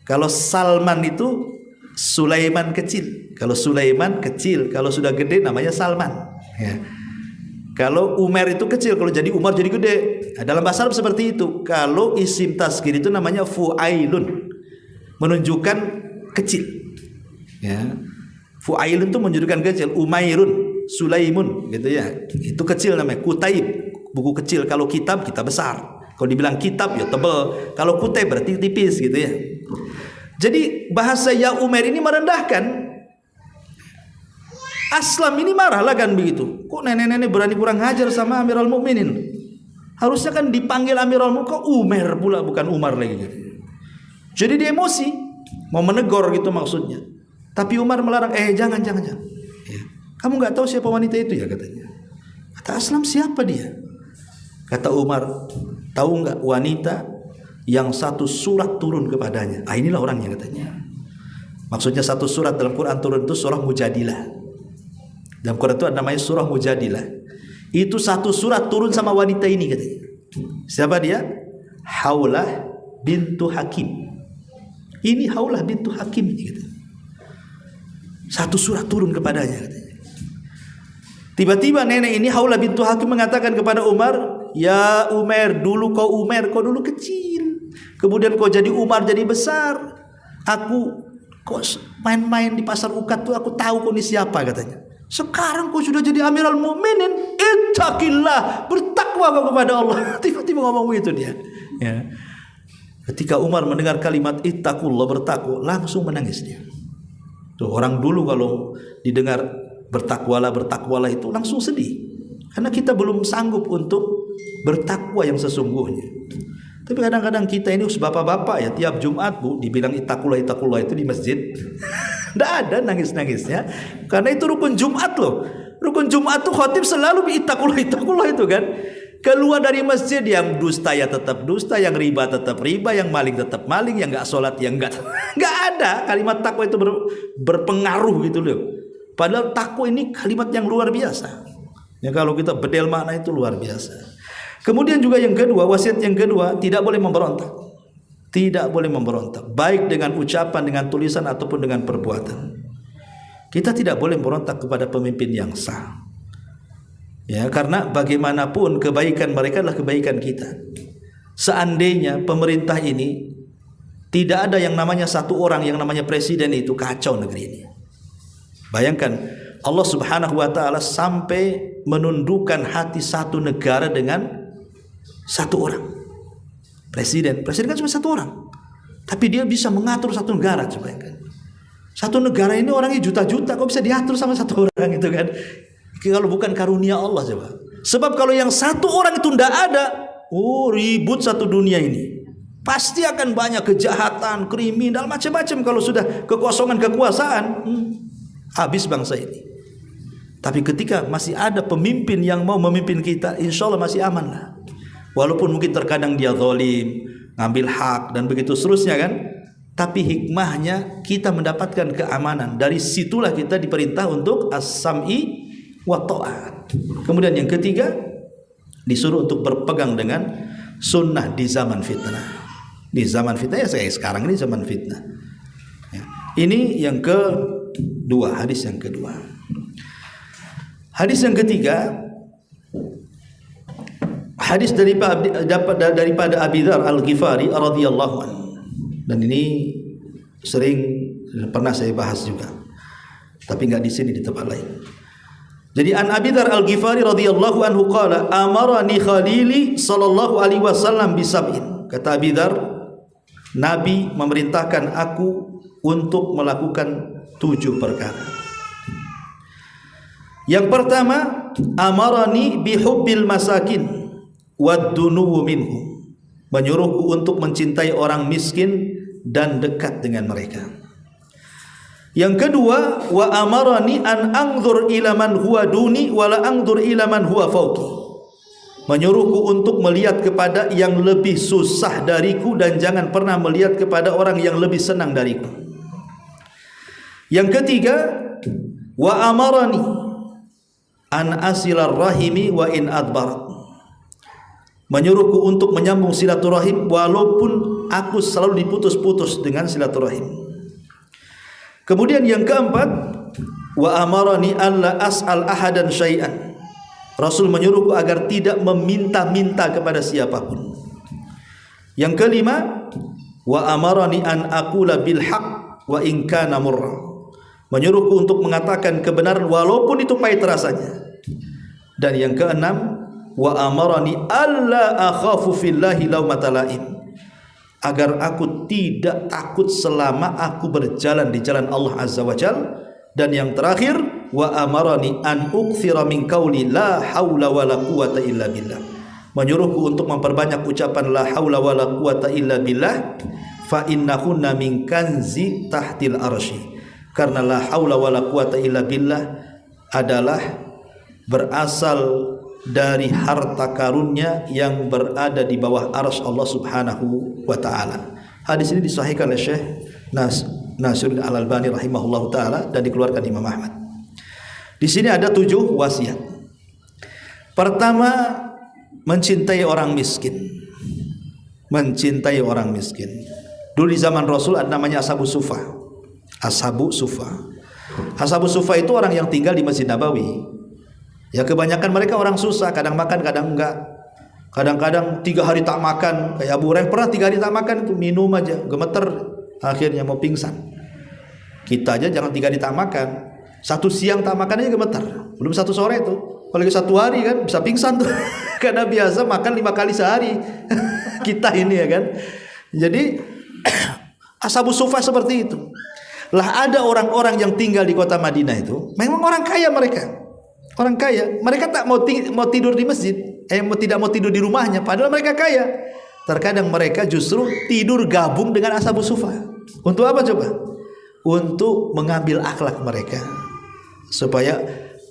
Kalau Salman itu Sulaiman kecil. Kalau Sulaiman kecil, kalau sudah gede namanya Salman, ya. Kalau Umar itu kecil, kalau jadi Umar jadi gede. Nah, dalam bahasa Arab seperti itu. Kalau isim tasghir itu namanya fu'ailun, menunjukkan kecil, ya. Fu'ailun itu menunjukkan kecil. Umairun, Sulaimun gitu ya. Itu kecil namanya. Kutaib. buku kecil. Kalau kitab, kitab besar. Kalau dibilang kitab ya tebal. Kalau kuteb berarti tipis gitu ya. Jadi bahasa ya Umair ini merendahkan. Aslam ini marah lah kan begitu. Kok nenek-nenek berani kurang hajar sama Amirul Mukminin? Harusnya kan dipanggil Amirul Mukminin, kok Umar pula bukan Umar lagi gitu. Jadi dia emosi, mau menegur gitu maksudnya. Tapi Umar melarang, jangan. Ya. Kamu nggak tahu siapa wanita itu ya katanya. Kata Aslam, siapa dia? Kata Umar, tahu nggak wanita yang satu surat turun kepadanya? Inilah orangnya katanya. Maksudnya satu surat dalam Quran turun itu surah Mujadilah. Dalam Quran itu namanya surah Mujadilah. Itu satu surat turun sama wanita ini katanya. Siapa dia? Haulah bintu Hakim. Ini Haulah bintu Hakim ini katanya. Satu surat turun kepadanya katanya. Tiba-tiba nenek ini Haulah bintu Hakim mengatakan kepada Umar, ya Umar, dulu kau Umar, kau dulu kecil. Kemudian kau jadi Umar, jadi besar. Aku kok main-main di pasar Ukat tuh aku tahu kau ini siapa katanya. Sekarang kau sudah jadi Amirul Mukminin, ittaqillah, bertakwa kau kepada Allah. Tiba-tiba ngomong begitu dia. Ya. Ketika Umar mendengar kalimat ittaqullah, bertakwa, langsung menangis dia. Tuh, orang dulu kalau didengar bertakwalah itu langsung sedih. Karena kita belum sanggup untuk bertakwa yang sesungguhnya. Tapi kadang-kadang kita ini bapak-bapak ya, tiap Jumat Bu dibilang ittaqullah itu di masjid. Tidak ada nangis-nangisnya. Karena itu rukun Jumat loh. Rukun Jumat tuh khatib selalu ittaqullah itu kan. Keluar dari masjid, yang dusta ya tetap dusta, yang riba tetap riba, yang maling tetap maling, yang nggak sholat yang nggak ada. Kalimat takwa itu berpengaruh gitu loh. Padahal takwa ini kalimat yang luar biasa. Ya kalau kita bedel makna itu luar biasa. Kemudian juga yang kedua, wasiat yang kedua, tidak boleh memberontak. Tidak boleh memberontak, baik dengan ucapan, dengan tulisan ataupun dengan perbuatan. Kita tidak boleh memberontak kepada pemimpin yang sah. Ya, karena bagaimanapun kebaikan mereka adalah kebaikan kita. Seandainya pemerintah ini tidak ada yang namanya satu orang yang namanya presiden, itu kacau negeri ini. Bayangkan Allah Subhanahu wa taala sampai menundukkan hati satu negara dengan satu orang. Presiden kan cuma satu orang, tapi dia bisa mengatur satu negara. Coba kan, satu negara ini orangnya juta-juta, kok bisa diatur sama satu orang itu kan? Kalau bukan karunia Allah coba. Sebab kalau yang satu orang itu tidak ada, ribut satu dunia ini. Pasti akan banyak kejahatan, kriminal, macam-macam. Kalau sudah kekosongan kekuasaan, habis bangsa ini. Tapi ketika masih ada pemimpin yang mau memimpin kita, insya Allah masih aman lah. Walaupun mungkin terkadang dia zalim, ngambil hak dan begitu seterusnya kan, tapi hikmahnya kita mendapatkan keamanan. Dari situlah kita diperintah untuk as-sam'i wa ta'at. Kemudian yang ketiga, disuruh untuk berpegang dengan sunnah di zaman fitnah. Di zaman fitnah ya, saya sekarang ini zaman fitnah. Ya. Ini yang kedua, hadis yang kedua. Hadis yang ketiga, hadis daripada Abi Dzar Al-Ghifari radhiyallahu anhu. Dan ini sering pernah saya bahas juga, tapi enggak di sini, di tempat lain. Jadi an Abi Dzar Al-Ghifari radhiyallahu anhu qala amarani khalili sallallahu alaihi wasallam bisab'in. Kata Abi Dzar, Nabi memerintahkan aku untuk melakukan 7 perkara. Yang pertama, amarani bihubbil masakin wad-dunuwu minhum, menyuruhku untuk mencintai orang miskin dan dekat dengan mereka. Yang kedua, wa amarani an anzur ila man huwa duni wa la anzur ila man huwa fawqi, menyuruhku untuk melihat kepada yang lebih susah dariku dan jangan pernah melihat kepada orang yang lebih senang dariku. Yang ketiga, wa amarani an asilar rahimi wa in adbarat, menyuruhku untuk menyambung silaturahim walaupun aku selalu diputus-putus dengan silaturahim. Kemudian yang keempat, wa amarani alla as'al ahadan syai'an, Rasul menyuruhku agar tidak meminta-minta kepada siapapun. Yang kelima, wa amarani an aqula bil haqq wa in kana murra, menyuruhku untuk mengatakan kebenaran walaupun itu pahit rasanya. Dan yang keenam, wa amarani alla akhafu fillahi laumata laim, agar aku tidak takut selama aku berjalan di jalan Allah Azza wa Jalla. Dan yang terakhir, wa amarani an ukthira min qauli la haula wala quwata illa billah, menyuruhku untuk memperbanyak ucapan la haula wala quwata illa billah, fa innahunna min kanzi tahtil arsy, karena la haula wala quwata illa billah adalah berasal dari harta karunia yang berada di bawah arsy Allah Subhanahu wa taala. Hadis ini disahihkan oleh Syekh Nasiruddin Al-Albani rahimahullahu taala dan dikeluarkan Imam Ahmad. Di sini ada 7 wasiat. Pertama, mencintai orang miskin. Mencintai orang miskin. Dulu di zaman Rasul ada namanya Ashabu Sufa. Ashabu Sufa. Ashabu Sufa itu orang yang tinggal di Masjid Nabawi. Ya kebanyakan mereka orang susah, kadang makan kadang enggak. Kadang-kadang 3 hari tak makan. Kayak Abu Hurairah pernah 3 hari tak makan, itu minum aja, gemeter, akhirnya mau pingsan. Kita aja jangan 3 hari tak makan, 1 siang tak makan aja gemeter, belum 1 sore itu. Apalagi 1 hari kan bisa pingsan tuh. Karena biasa makan 5 kali sehari. Kita ini ya kan. Jadi Ashabu Sufa seperti itu. Lah ada orang-orang yang tinggal di kota Madinah itu, memang orang kaya mereka. Orang kaya, mereka tak mau tidur di masjid, tidak mau tidur di rumahnya, padahal mereka kaya. Terkadang mereka justru tidur gabung dengan Ashabu Sufa. Untuk apa coba? Untuk mengambil akhlak mereka, supaya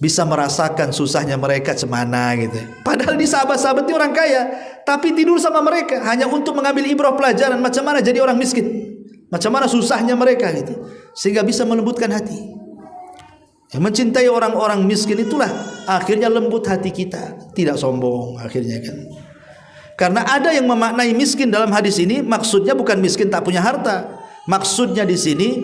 bisa merasakan susahnya mereka cemana gitu. Padahal di sahabat-sahabat ini orang kaya, tapi tidur sama mereka hanya untuk mengambil ibrah pelajaran macam mana jadi orang miskin, macam mana susahnya mereka gitu, sehingga bisa melembutkan hati. Mencintai orang-orang miskin itulah akhirnya lembut hati kita, tidak sombong akhirnya kan. Karena ada yang memaknai miskin dalam hadis ini, maksudnya bukan miskin tak punya harta. Maksudnya di sini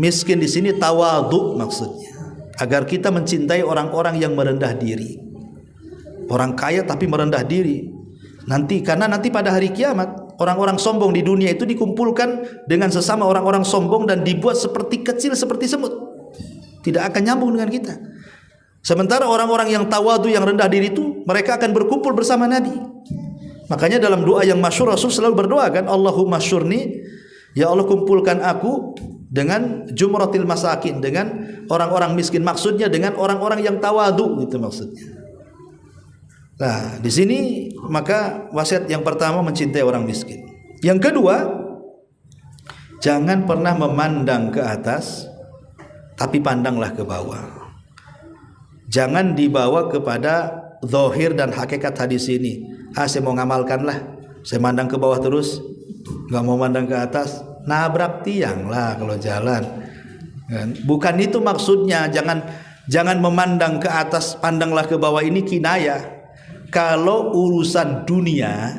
miskin di sini tawadhu maksudnya. Agar kita mencintai orang-orang yang merendah diri. Orang kaya tapi merendah diri. Karena nanti pada hari kiamat orang-orang sombong di dunia itu dikumpulkan dengan sesama orang-orang sombong dan dibuat seperti kecil seperti semut. Tidak akan nyambung dengan kita. Sementara orang-orang yang tawadhu, yang rendah diri itu, mereka akan berkumpul bersama Nabi. Makanya dalam doa yang masyhur Rasul selalu berdoa kan, Allahumma syurni, ya Allah kumpulkan aku dengan jumratil masakin, dengan orang-orang miskin, maksudnya dengan orang-orang yang tawadhu gitu maksudnya. Nah, di sini maka wasiat yang pertama mencintai orang miskin. Yang kedua, jangan pernah memandang ke atas, tapi pandanglah ke bawah. Jangan dibawa kepada zahir dan hakikat hadis ini. Saya mau ngamalkan lah, saya mandang ke bawah terus, nggak mau mandang ke atas, nabrak tiang lah kalau jalan. Bukan itu maksudnya. Jangan memandang ke atas, pandanglah ke bawah, ini kinayah. Kalau urusan dunia,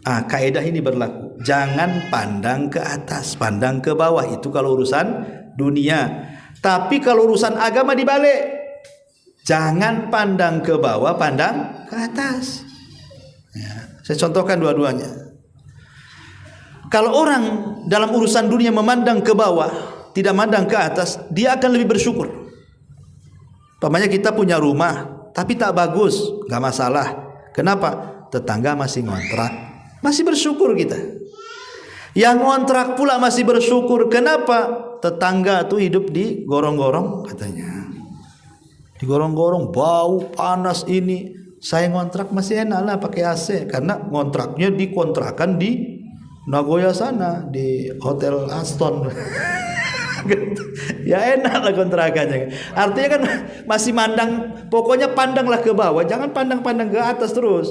kaidah ini berlaku. Jangan pandang ke atas, pandang ke bawah. Itu kalau urusan dunia. Tapi kalau urusan agama dibalik. Jangan pandang ke bawah, pandang ke atas. Ya, saya contohkan dua-duanya. Kalau orang dalam urusan dunia memandang ke bawah, tidak memandang ke atas, dia akan lebih bersyukur. Umpamanya kita punya rumah, tapi tak bagus, nggak masalah. Kenapa? Tetangga masih ngontrak, masih bersyukur kita. Yang ngontrak pula masih bersyukur. Kenapa? Tetangga tuh hidup di gorong-gorong katanya. Di gorong-gorong, bau, panas ini. Saya ngontrak masih enak lah pakai AC, karena ngontraknya dikontrakan di Nagoya sana, di Hotel Aston. Ya enak lah kontrakannya. Artinya kan masih mandang, pokoknya pandanglah ke bawah, jangan pandang-pandang ke atas terus.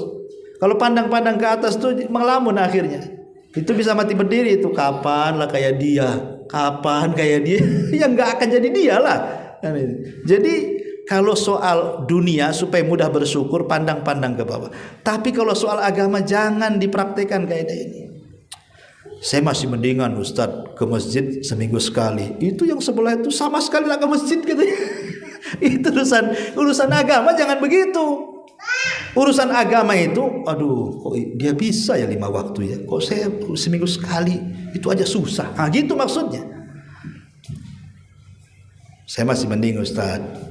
Kalau pandang-pandang ke atas tuh melamun akhirnya. Itu bisa mati berdiri itu. Kapan lah kayak dia? Kapan kayak dia? Ya nggak akan jadi dia lah. Jadi kalau soal dunia supaya mudah bersyukur, pandang-pandang ke bawah. Tapi kalau soal agama jangan dipraktekkan kaidah ini. Saya masih mendingan Ustadz ke masjid seminggu sekali. Itu yang sebelah itu sama sekali tak ke masjid gitu. Itu urusan agama jangan begitu. Urusan agama itu, aduh, kok dia bisa ya 5 waktu ya. Kok saya seminggu sekali itu aja susah. Gitu maksudnya. Saya masih mending Ustadz.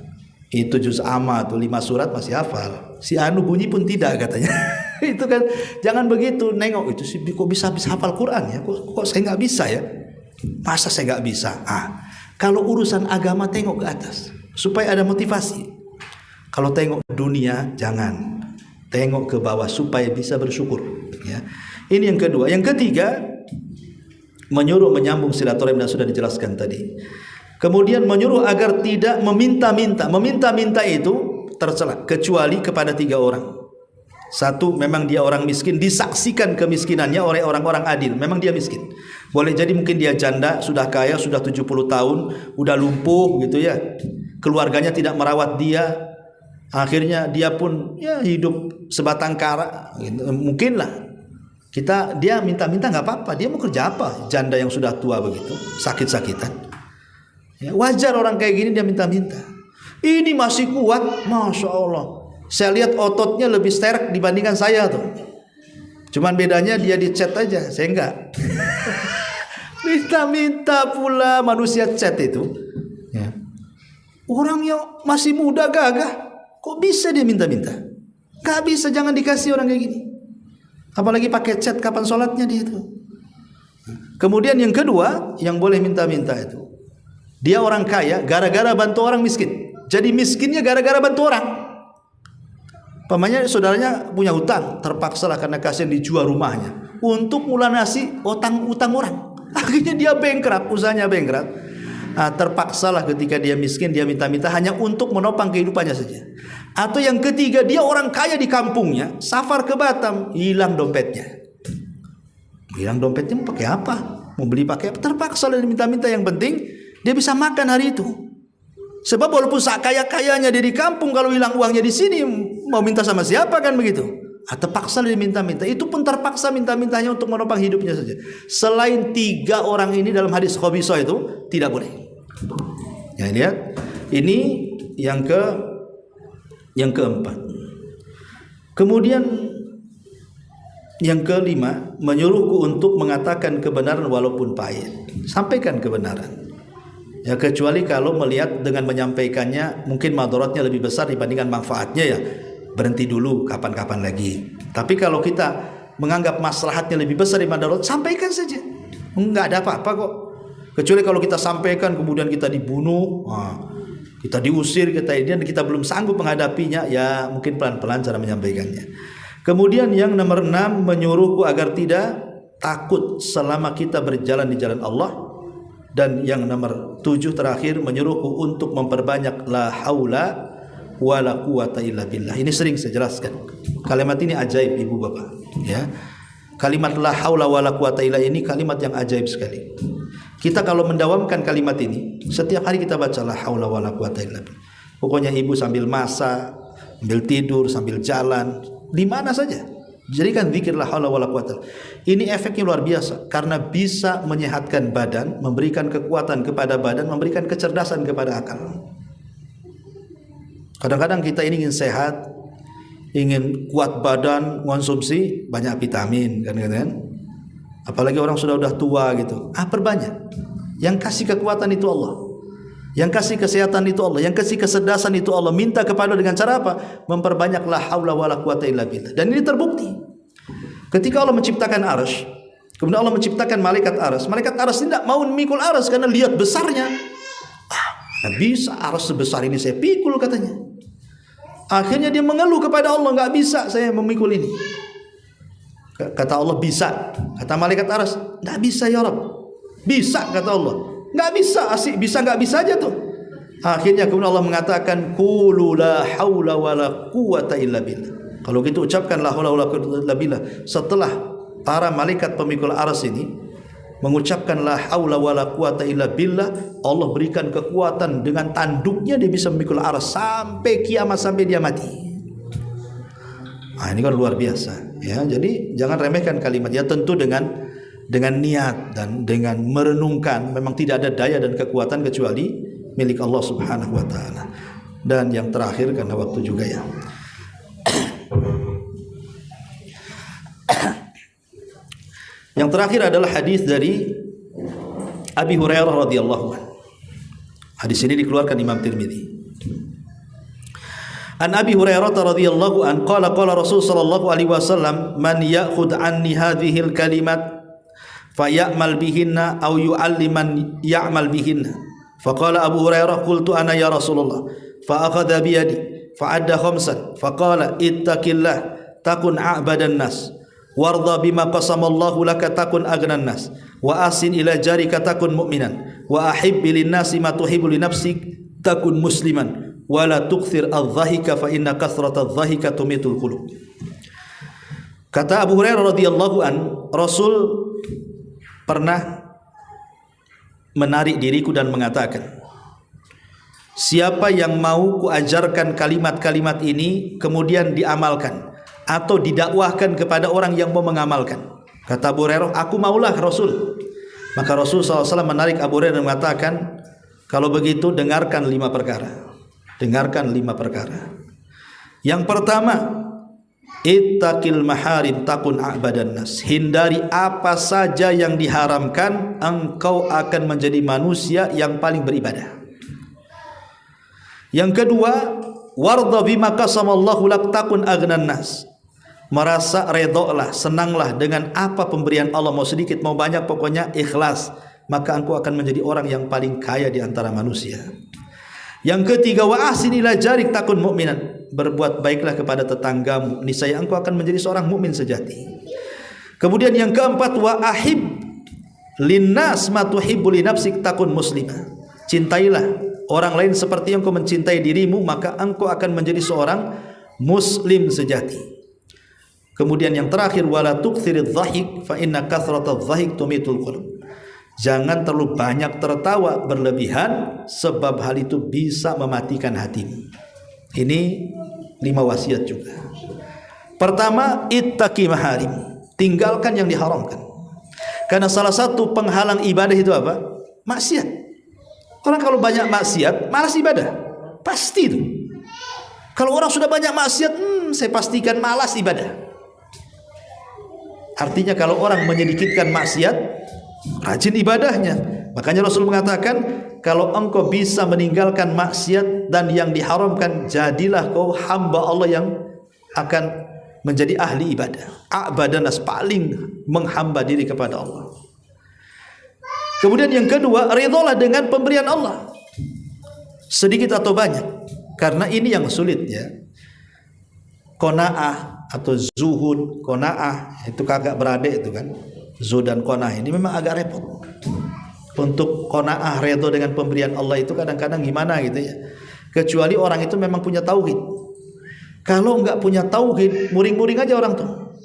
Itu juz amma tuh 5 surat masih hafal. Si anu bunyi pun tidak katanya. Itu kan jangan begitu, nengok itu sih kok bisa hafal Quran ya, kok saya nggak bisa ya, masa saya nggak bisa. Kalau urusan agama tengok ke atas supaya ada motivasi. Kalau tengok dunia jangan, tengok ke bawah supaya bisa bersyukur ya. Ini yang kedua. Yang ketiga, menyuruh menyambung silaturahim dan sudah dijelaskan tadi. Kemudian menyuruh agar tidak meminta-minta. Meminta-minta itu tercela kecuali kepada 3 orang. Satu, memang dia orang miskin, disaksikan kemiskinannya oleh orang-orang adil. Memang dia miskin. Boleh jadi mungkin dia janda, sudah kaya, sudah 70 tahun, udah lumpuh gitu ya. Keluarganya tidak merawat dia. Akhirnya dia pun ya hidup sebatang kara gitu. Mungkin lah dia minta-minta nggak apa-apa. Dia mau kerja apa? Janda yang sudah tua begitu, sakit-sakitan. Ya, wajar orang kayak gini dia minta-minta. Ini masih kuat, masya Allah. Saya lihat ototnya lebih sterk dibandingkan saya tuh. Cuman bedanya dia di chat aja, saya enggak. Minta-minta pula manusia chat itu. Ya. Orang yang masih muda gagah, kok bisa dia minta-minta? Gak bisa, jangan dikasih orang kayak gini. Apalagi pakai chat kapan sholatnya dia itu. Kemudian yang kedua, yang boleh minta-minta itu, dia orang kaya gara-gara bantu orang miskin. Jadi miskinnya gara-gara bantu orang. Pamannya saudaranya punya hutang, terpaksalah karena kasihan dijual rumahnya untuk melunasi utang orang. Akhirnya dia bankrupt, usahanya bankrupt. Terpaksalah ketika dia miskin dia minta-minta hanya untuk menopang kehidupannya saja. Atau yang ketiga, dia orang kaya di kampungnya, safar ke Batam, hilang dompetnya. Hilang dompetnya mau pakai apa? Mau beli pakai apa? Terpaksa dia minta-minta, yang penting dia bisa makan hari itu. Sebab walaupun kaya-kayanya dia di kampung, kalau hilang uangnya di sini mau minta sama siapa kan begitu? Terpaksa dia minta-minta. Itu pun terpaksa minta-mintanya untuk menopang hidupnya saja. Selain 3 orang ini dalam hadis khabithah itu tidak boleh. Ya, lihat. Ini yang keempat. Kemudian yang kelima, menyuruhku untuk mengatakan kebenaran walaupun pahit. Sampaikan kebenaran. Ya, kecuali kalau melihat dengan menyampaikannya mungkin madaratnya lebih besar dibandingkan manfaatnya, ya berhenti dulu, kapan-kapan lagi. Tapi kalau kita menganggap maslahatnya lebih besar daripada madarat, sampaikan saja. Enggak ada apa-apa kok. Kecuali kalau kita sampaikan kemudian kita dibunuh, kita diusir, kita belum sanggup menghadapinya, ya mungkin pelan-pelan cara menyampaikannya. Kemudian yang nomor 6, menyuruhku agar tidak takut selama kita berjalan di jalan Allah. Dan yang nomor 7 terakhir, menyuruhku untuk memperbanyak la haula wala quwata illa billah. Ini sering saya jelaskan. Kalimat ini ajaib ibu bapak. Ya, kalimat la haula wala quwata illa ini kalimat yang ajaib sekali. Kita kalau mendawamkan kalimat ini, setiap hari kita baca la haula wala quwata illa billah. Pokoknya ibu sambil masak, sambil tidur, sambil jalan, di mana saja, jadikan zikir la haula wala quwata. Ini efeknya luar biasa karena bisa menyehatkan badan, memberikan kekuatan kepada badan, memberikan kecerdasan kepada akal. Kadang-kadang kita ini ingin sehat, ingin kuat badan, konsumsi banyak vitamin kan. Apalagi orang sudah tua gitu. Perbanyak. Yang kasih kekuatan itu Allah. Yang kasih kesehatan itu Allah, yang kasih kecerdasan itu Allah. Minta kepada dengan cara apa? Memperbanyak la haula wala quwata illa billah. Dan ini terbukti. Ketika Allah menciptakan arsy, kemudian Allah menciptakan malaikat arsy. Malaikat arsy tidak mau memikul arsy karena lihat besarnya. Nggak bisa arsy sebesar ini saya pikul katanya. Akhirnya dia mengeluh kepada Allah, nggak bisa saya memikul ini. Kata Allah bisa. Kata malaikat arsy, nggak bisa ya Rabb. Bisa kata Allah. Nggak bisa, asik bisa nggak bisa aja tuh. Akhirnya kemudian Allah mengatakan qulu la haula wala quwata illa billah. Kalau gitu ucapkan la haula wala quwata illa billah. Setelah para malaikat pemikul arsy ini mengucapkan la haula wala quwata illa billah, Allah berikan kekuatan, dengan tanduknya dia bisa memikul arsy sampai kiamat, sampai dia mati. Ini kan luar biasa ya. Jadi jangan remehkan kalimat ya, tentu dengan niat dan dengan merenungkan. Memang tidak ada daya dan kekuatan kecuali milik Allah Subhanahu wa taala. Dan yang terakhir karena waktu juga ya. Yang terakhir adalah hadis dari Abi Hurairah radhiyallahu anhu. Hadis ini dikeluarkan Imam Tirmidzi. An Abi Hurairah radhiyallahu an qala Rasul sallallahu alaihi wasallam man ya'khudh anni hadhil kalimat faya'mal bihinna aw yu'alliman ya'mal bihinna. Faqala Abu Hurairah qultu ana ya Rasulullah fa akhadha bi yadi fa adda khamsan faqala ittaqillah takun a'badan nas warda bima qasamallahu laka takun aghnan nas wa asin ila jarika takun mu'minan wa ahibbi lin nasi ma tuhibbu li nafsik takun musliman wala tukthir adh-dhahika fa inna kathrata adh-dhahika tumitul qulub. Kata Abu Hurairah radhiyallahu an, Rasul pernah menarik diriku dan mengatakan, siapa yang mau kuajarkan kalimat-kalimat ini kemudian diamalkan atau didakwahkan kepada orang yang mau mengamalkan. Kata Abu Hurairah, aku maulah Rasul. Maka Rasul SAW menarik Abu Hurairah dan mengatakan, kalau begitu dengarkan 5 perkara. Dengarkan 5 perkara. Yang pertama, ittaqil maharim takun a'badan nas. Hindari apa saja yang diharamkan, engkau akan menjadi manusia yang paling beribadah. Yang kedua, warda bima qasamallahu lak takun aghnan nas. Merasa redoklah, senanglah dengan apa pemberian Allah, mau sedikit mau banyak, pokoknya ikhlas, maka engkau akan menjadi orang yang paling kaya di antara manusia. Yang ketiga, wa ahsin ila jarik takun mu'minan. Berbuat baiklah kepada tetanggamu, niscaya engkau akan menjadi seorang mukmin sejati. Kemudian yang keempat, wa ahib linnas ma tuhibbu li nafsik takun muslimah. Cintailah orang lain seperti yang engkau mencintai dirimu, maka engkau akan menjadi seorang muslim sejati. Kemudian yang terakhir, wala tukthiridh dhahik fa inna kathratadh dhahik tumitul qulub. Jangan terlalu banyak tertawa berlebihan, sebab hal itu bisa mematikan hatimu. Ini 5 wasiat juga. Pertama, ittaqi maharim. Tinggalkan yang diharamkan. Karena salah satu penghalang ibadah itu apa? Maksiat. Orang kalau banyak maksiat, malas ibadah. Pasti itu. Kalau orang sudah banyak maksiat, saya pastikan malas ibadah. Artinya kalau orang menyedikitkan maksiat, rajin ibadahnya. Makanya Rasul mengatakan, kalau engkau bisa meninggalkan maksiat dan yang diharamkan, jadilah kau hamba Allah yang akan menjadi ahli ibadah. A'badanas, paling menghamba diri kepada Allah. Kemudian yang kedua, ridholah dengan pemberian Allah, sedikit atau banyak. Karena ini yang sulit ya. Qanaah atau zuhud, qanaah itu kagak beradik itu kan. Zuhud dan qanaah ini memang agak repot. Untuk qanaah, redha dengan pemberian Allah itu kadang-kadang gimana gitu ya. Kecuali orang itu memang punya tauhid. Kalau enggak punya tauhid, muring-muring aja orang tuh.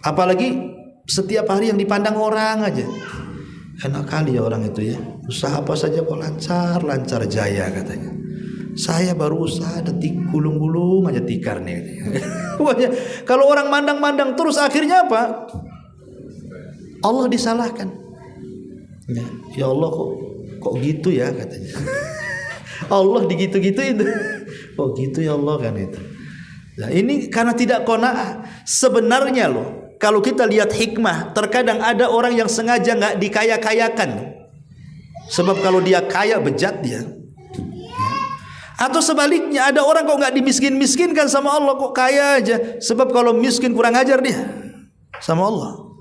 Apalagi setiap hari yang dipandang orang aja. Enak kali ya orang itu ya. Usaha apa saja kok lancar jaya katanya. Saya baru usaha detik gulung-gulung aja tikar nih. Pokoknya kalau orang mandang-mandang terus, akhirnya apa? Allah disalahkan. Ya Allah kok gitu ya katanya. Allah digitu-gituin. Oh gitu ya Allah kan itu. Nah, ini karena tidak qanaah. Sebenarnya loh, kalau kita lihat hikmah, terkadang ada orang yang sengaja nggak dikaya-kayakan. Sebab kalau dia kaya, bejat dia. Atau sebaliknya, ada orang kok nggak dimiskin-miskinkan sama Allah, kok kaya aja. Sebab kalau miskin kurang ajar dia sama Allah.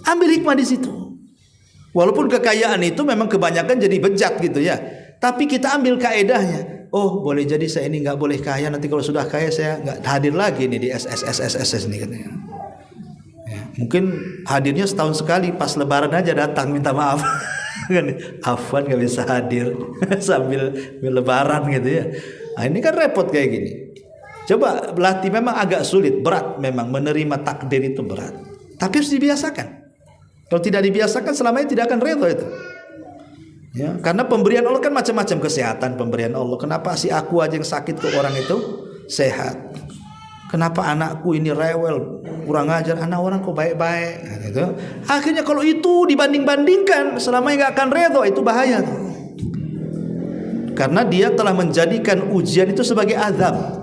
Ambil hikmah di situ. Walaupun kekayaan itu memang kebanyakan jadi bejat gitu ya. Tapi kita ambil kaedahnya. Oh boleh jadi saya ini nggak boleh kaya, nanti kalau sudah kaya saya nggak hadir lagi nih di SSSSS nih katanya. Ya, mungkin hadirnya setahun sekali, pas Lebaran aja datang minta maaf. Afwan nggak bisa hadir sambil Lebaran gitu ya. Nah, ini kan repot kayak gini. Coba berarti memang agak sulit, berat memang menerima takdir itu berat. Tapi harus dibiasakan. Kalau tidak dibiasakan selamanya tidak akan redha itu. Ya, karena pemberian Allah kan macam-macam, kesehatan pemberian Allah. Kenapa si aku aja yang sakit ke orang itu sehat? Kenapa anakku ini rewel, kurang ajar, anak orang kok baik-baik gitu. Akhirnya kalau itu dibanding-bandingkan, selamanya nggak akan redha, itu bahaya tuh. Karena dia telah menjadikan ujian itu sebagai azab.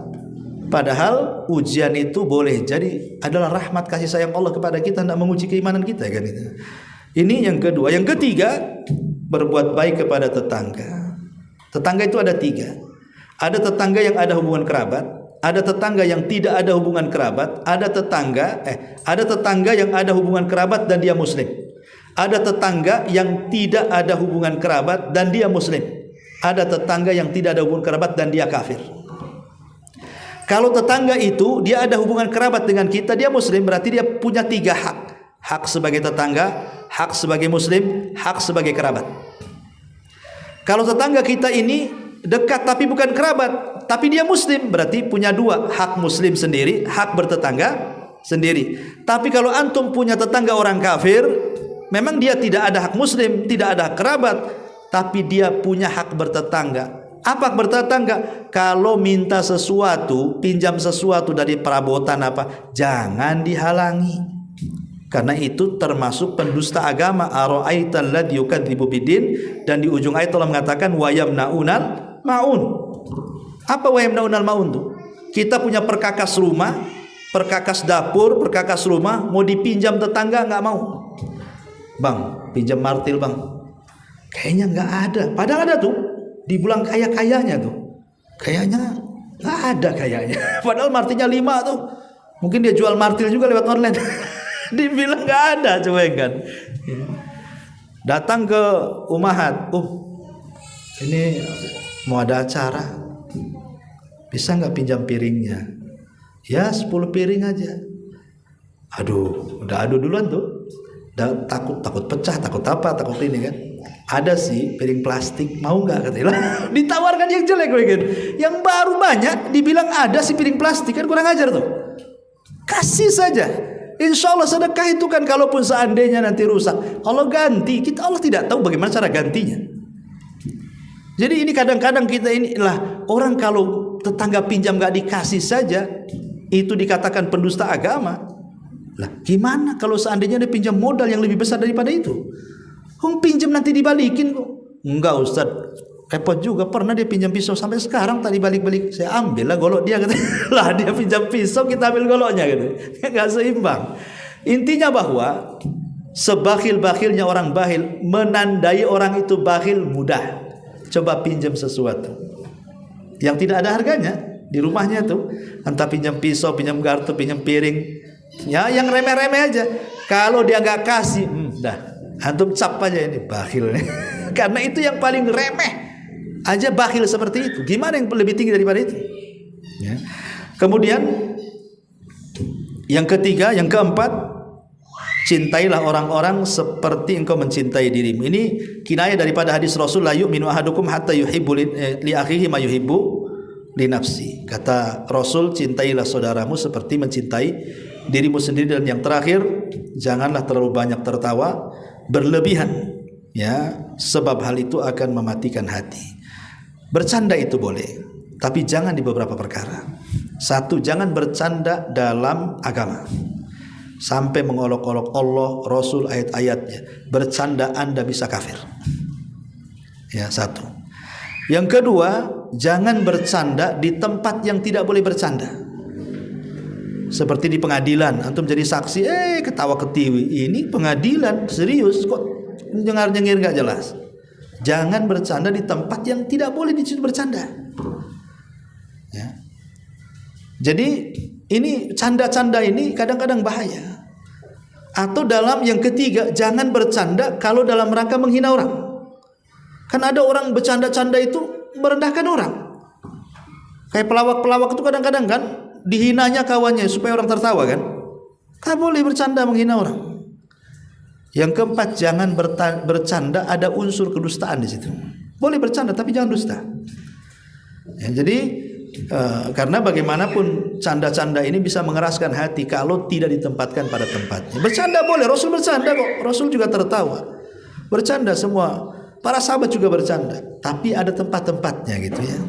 Padahal ujian itu boleh jadi adalah rahmat kasih sayang Allah kepada kita, hendak menguji keimanan kita kan itu. Ini yang kedua. Yang ketiga, berbuat baik kepada tetangga. Tetangga itu ada 3. ada tetangga yang ada hubungan kerabat, ada tetangga yang tidak ada hubungan kerabat, ada tetangga yang ada hubungan kerabat dan dia muslim. Ada tetangga yang tidak ada hubungan kerabat dan dia muslim. Ada tetangga yang tidak ada hubungan kerabat dan dia kafir. Kalau tetangga itu dia ada hubungan kerabat dengan kita, dia muslim, berarti dia punya 3 hak. Hak sebagai tetangga, hak sebagai muslim, hak sebagai kerabat. Kalau tetangga kita ini dekat tapi bukan kerabat, tapi dia muslim, berarti punya 2, hak muslim sendiri, hak bertetangga sendiri. Tapi kalau antum punya tetangga orang kafir, memang dia tidak ada hak muslim, tidak ada hak kerabat, tapi dia punya hak bertetangga. Apa hak bertetangga? Kalau minta sesuatu, pinjam sesuatu dari perabotan apa, jangan dihalangi. Karena itu termasuk pendusta agama. Ara'aital ladzi yukadzibu biddin, dan di ujung ayat Allah mengatakan wa yamnaunal maun. Apa wa yamnaunal maun tuh? Kita punya perkakas rumah, perkakas dapur, perkakas rumah, mau dipinjam tetangga nggak mau. Bang, pinjam martil bang. Kayaknya nggak ada. Padahal ada tuh. Dibilang kaya-kayanya tuh. Kayaknya nggak ada kayaknya. Padahal martilnya 5 tuh. Mungkin dia jual martil juga lewat online. Dibilang nggak ada, coba kan. Datang ke Umahat. Ini mau ada acara. Bisa nggak pinjam piringnya? Ya 10 piring aja. Aduh, udah adu duluan tuh. Takut pecah, takut apa, takut ini kan. Ada sih piring plastik, mau nggak katanya. Ditawarkan yang jelek kan. Yang baru banyak dibilang ada sih piring plastik, kan kurang ajar tuh. Kasih saja. Insya Allah sedekah itu kan, kalaupun seandainya nanti rusak, Allah ganti. Allah tidak tahu bagaimana cara gantinya. Jadi ini kadang-kadang kita inilah orang, kalau tetangga pinjam nggak dikasih saja, itu dikatakan pendusta agama. Lah gimana kalau seandainya dia pinjam modal yang lebih besar daripada itu? Pinjam nanti dibalikin kok. Enggak Ustaz, repot juga. Pernah dia pinjam pisau sampai sekarang tak dibalik-balik. Saya ambil lah golok dia kata. Lah dia pinjam pisau, kita ambil goloknya gitu. Enggak seimbang. Intinya bahwa sebakhil-bakhilnya orang bakhil, menandai orang itu bakhil mudah. Coba pinjam sesuatu yang tidak ada harganya di rumahnya tuh, entah pinjam pisau, pinjam garpu, pinjam piring. Ya yang remeh-remeh aja. Kalau dia nggak kasih, dah antum cap aja ini bakhil. Karena itu yang paling remeh aja bakhil seperti itu. Gimana yang lebih tinggi daripada itu? Ya. Kemudian yang ketiga, yang keempat, cintailah orang-orang seperti engkau mencintai dirimu. Ini kinayah daripada hadis Rasul, la yu'minu ahadukum hatta yuhibbu li akhihi ma yuhibbu li nafsi. Kata Rasul, cintailah saudaramu seperti mencintai dirimu sendiri. Dan yang terakhir, janganlah terlalu banyak tertawa berlebihan, ya, sebab hal itu akan mematikan hati. Bercanda itu boleh, tapi jangan di beberapa perkara. 1, jangan bercanda dalam agama sampai mengolok-olok Allah, Rasul, ayat-ayatnya. Bercanda Anda bisa kafir. Ya, 1. Yang kedua, jangan bercanda di tempat yang tidak boleh bercanda. Seperti di pengadilan, antum jadi saksi, ketawa ketiwi. Ini pengadilan serius kok nyengir-nyengir gak jelas. Jangan bercanda di tempat yang tidak boleh disitu bercanda. Ya. Jadi ini canda-canda ini kadang-kadang bahaya. Atau dalam yang ketiga, jangan bercanda kalau dalam rangka menghina orang. Kan ada orang bercanda-canda itu merendahkan orang. Kayak pelawak-pelawak itu kadang-kadang kan dihinanya kawannya supaya orang tertawa kan. Kan boleh bercanda menghina orang. Yang keempat, jangan bercanda ada unsur kedustaan di situ. Boleh bercanda tapi jangan dusta. Ya, jadi karena bagaimanapun canda-canda ini bisa mengeraskan hati kalau tidak ditempatkan pada tempatnya. Bercanda boleh, Rasul bercanda kok. Rasul juga tertawa. Bercanda semua. Para sahabat juga bercanda, tapi ada tempat-tempatnya gitu ya.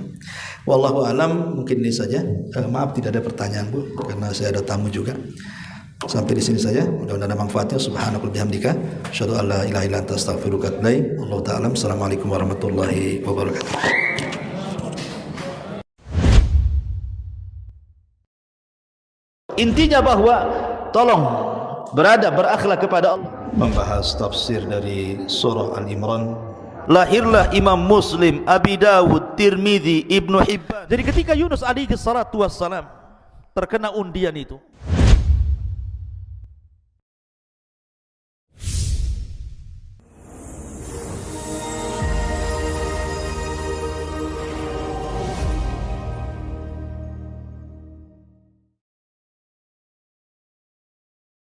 Wallahu alam, mungkin ini saja. Maaf tidak ada pertanyaan Bu, karena saya ada tamu juga. Sampai di sini saja. Mudah-mudahan ada manfaatnya. Subhanakallahumma bihamdika, asyhadu an la ilaha illa anta astaghfiruka wa atubu ilaik. Wallahu ta'ala. Assalamualaikum warahmatullahi wabarakatuh. Intinya bahwa tolong berakhlak kepada Allah. Membahas tafsir dari surah Al-Imran lahirlah Imam Muslim, Abi Dawud, Tirmidzi, Ibnu Hibban. Jadi ketika Yunus alaihi salatu wassalam terkena undian itu,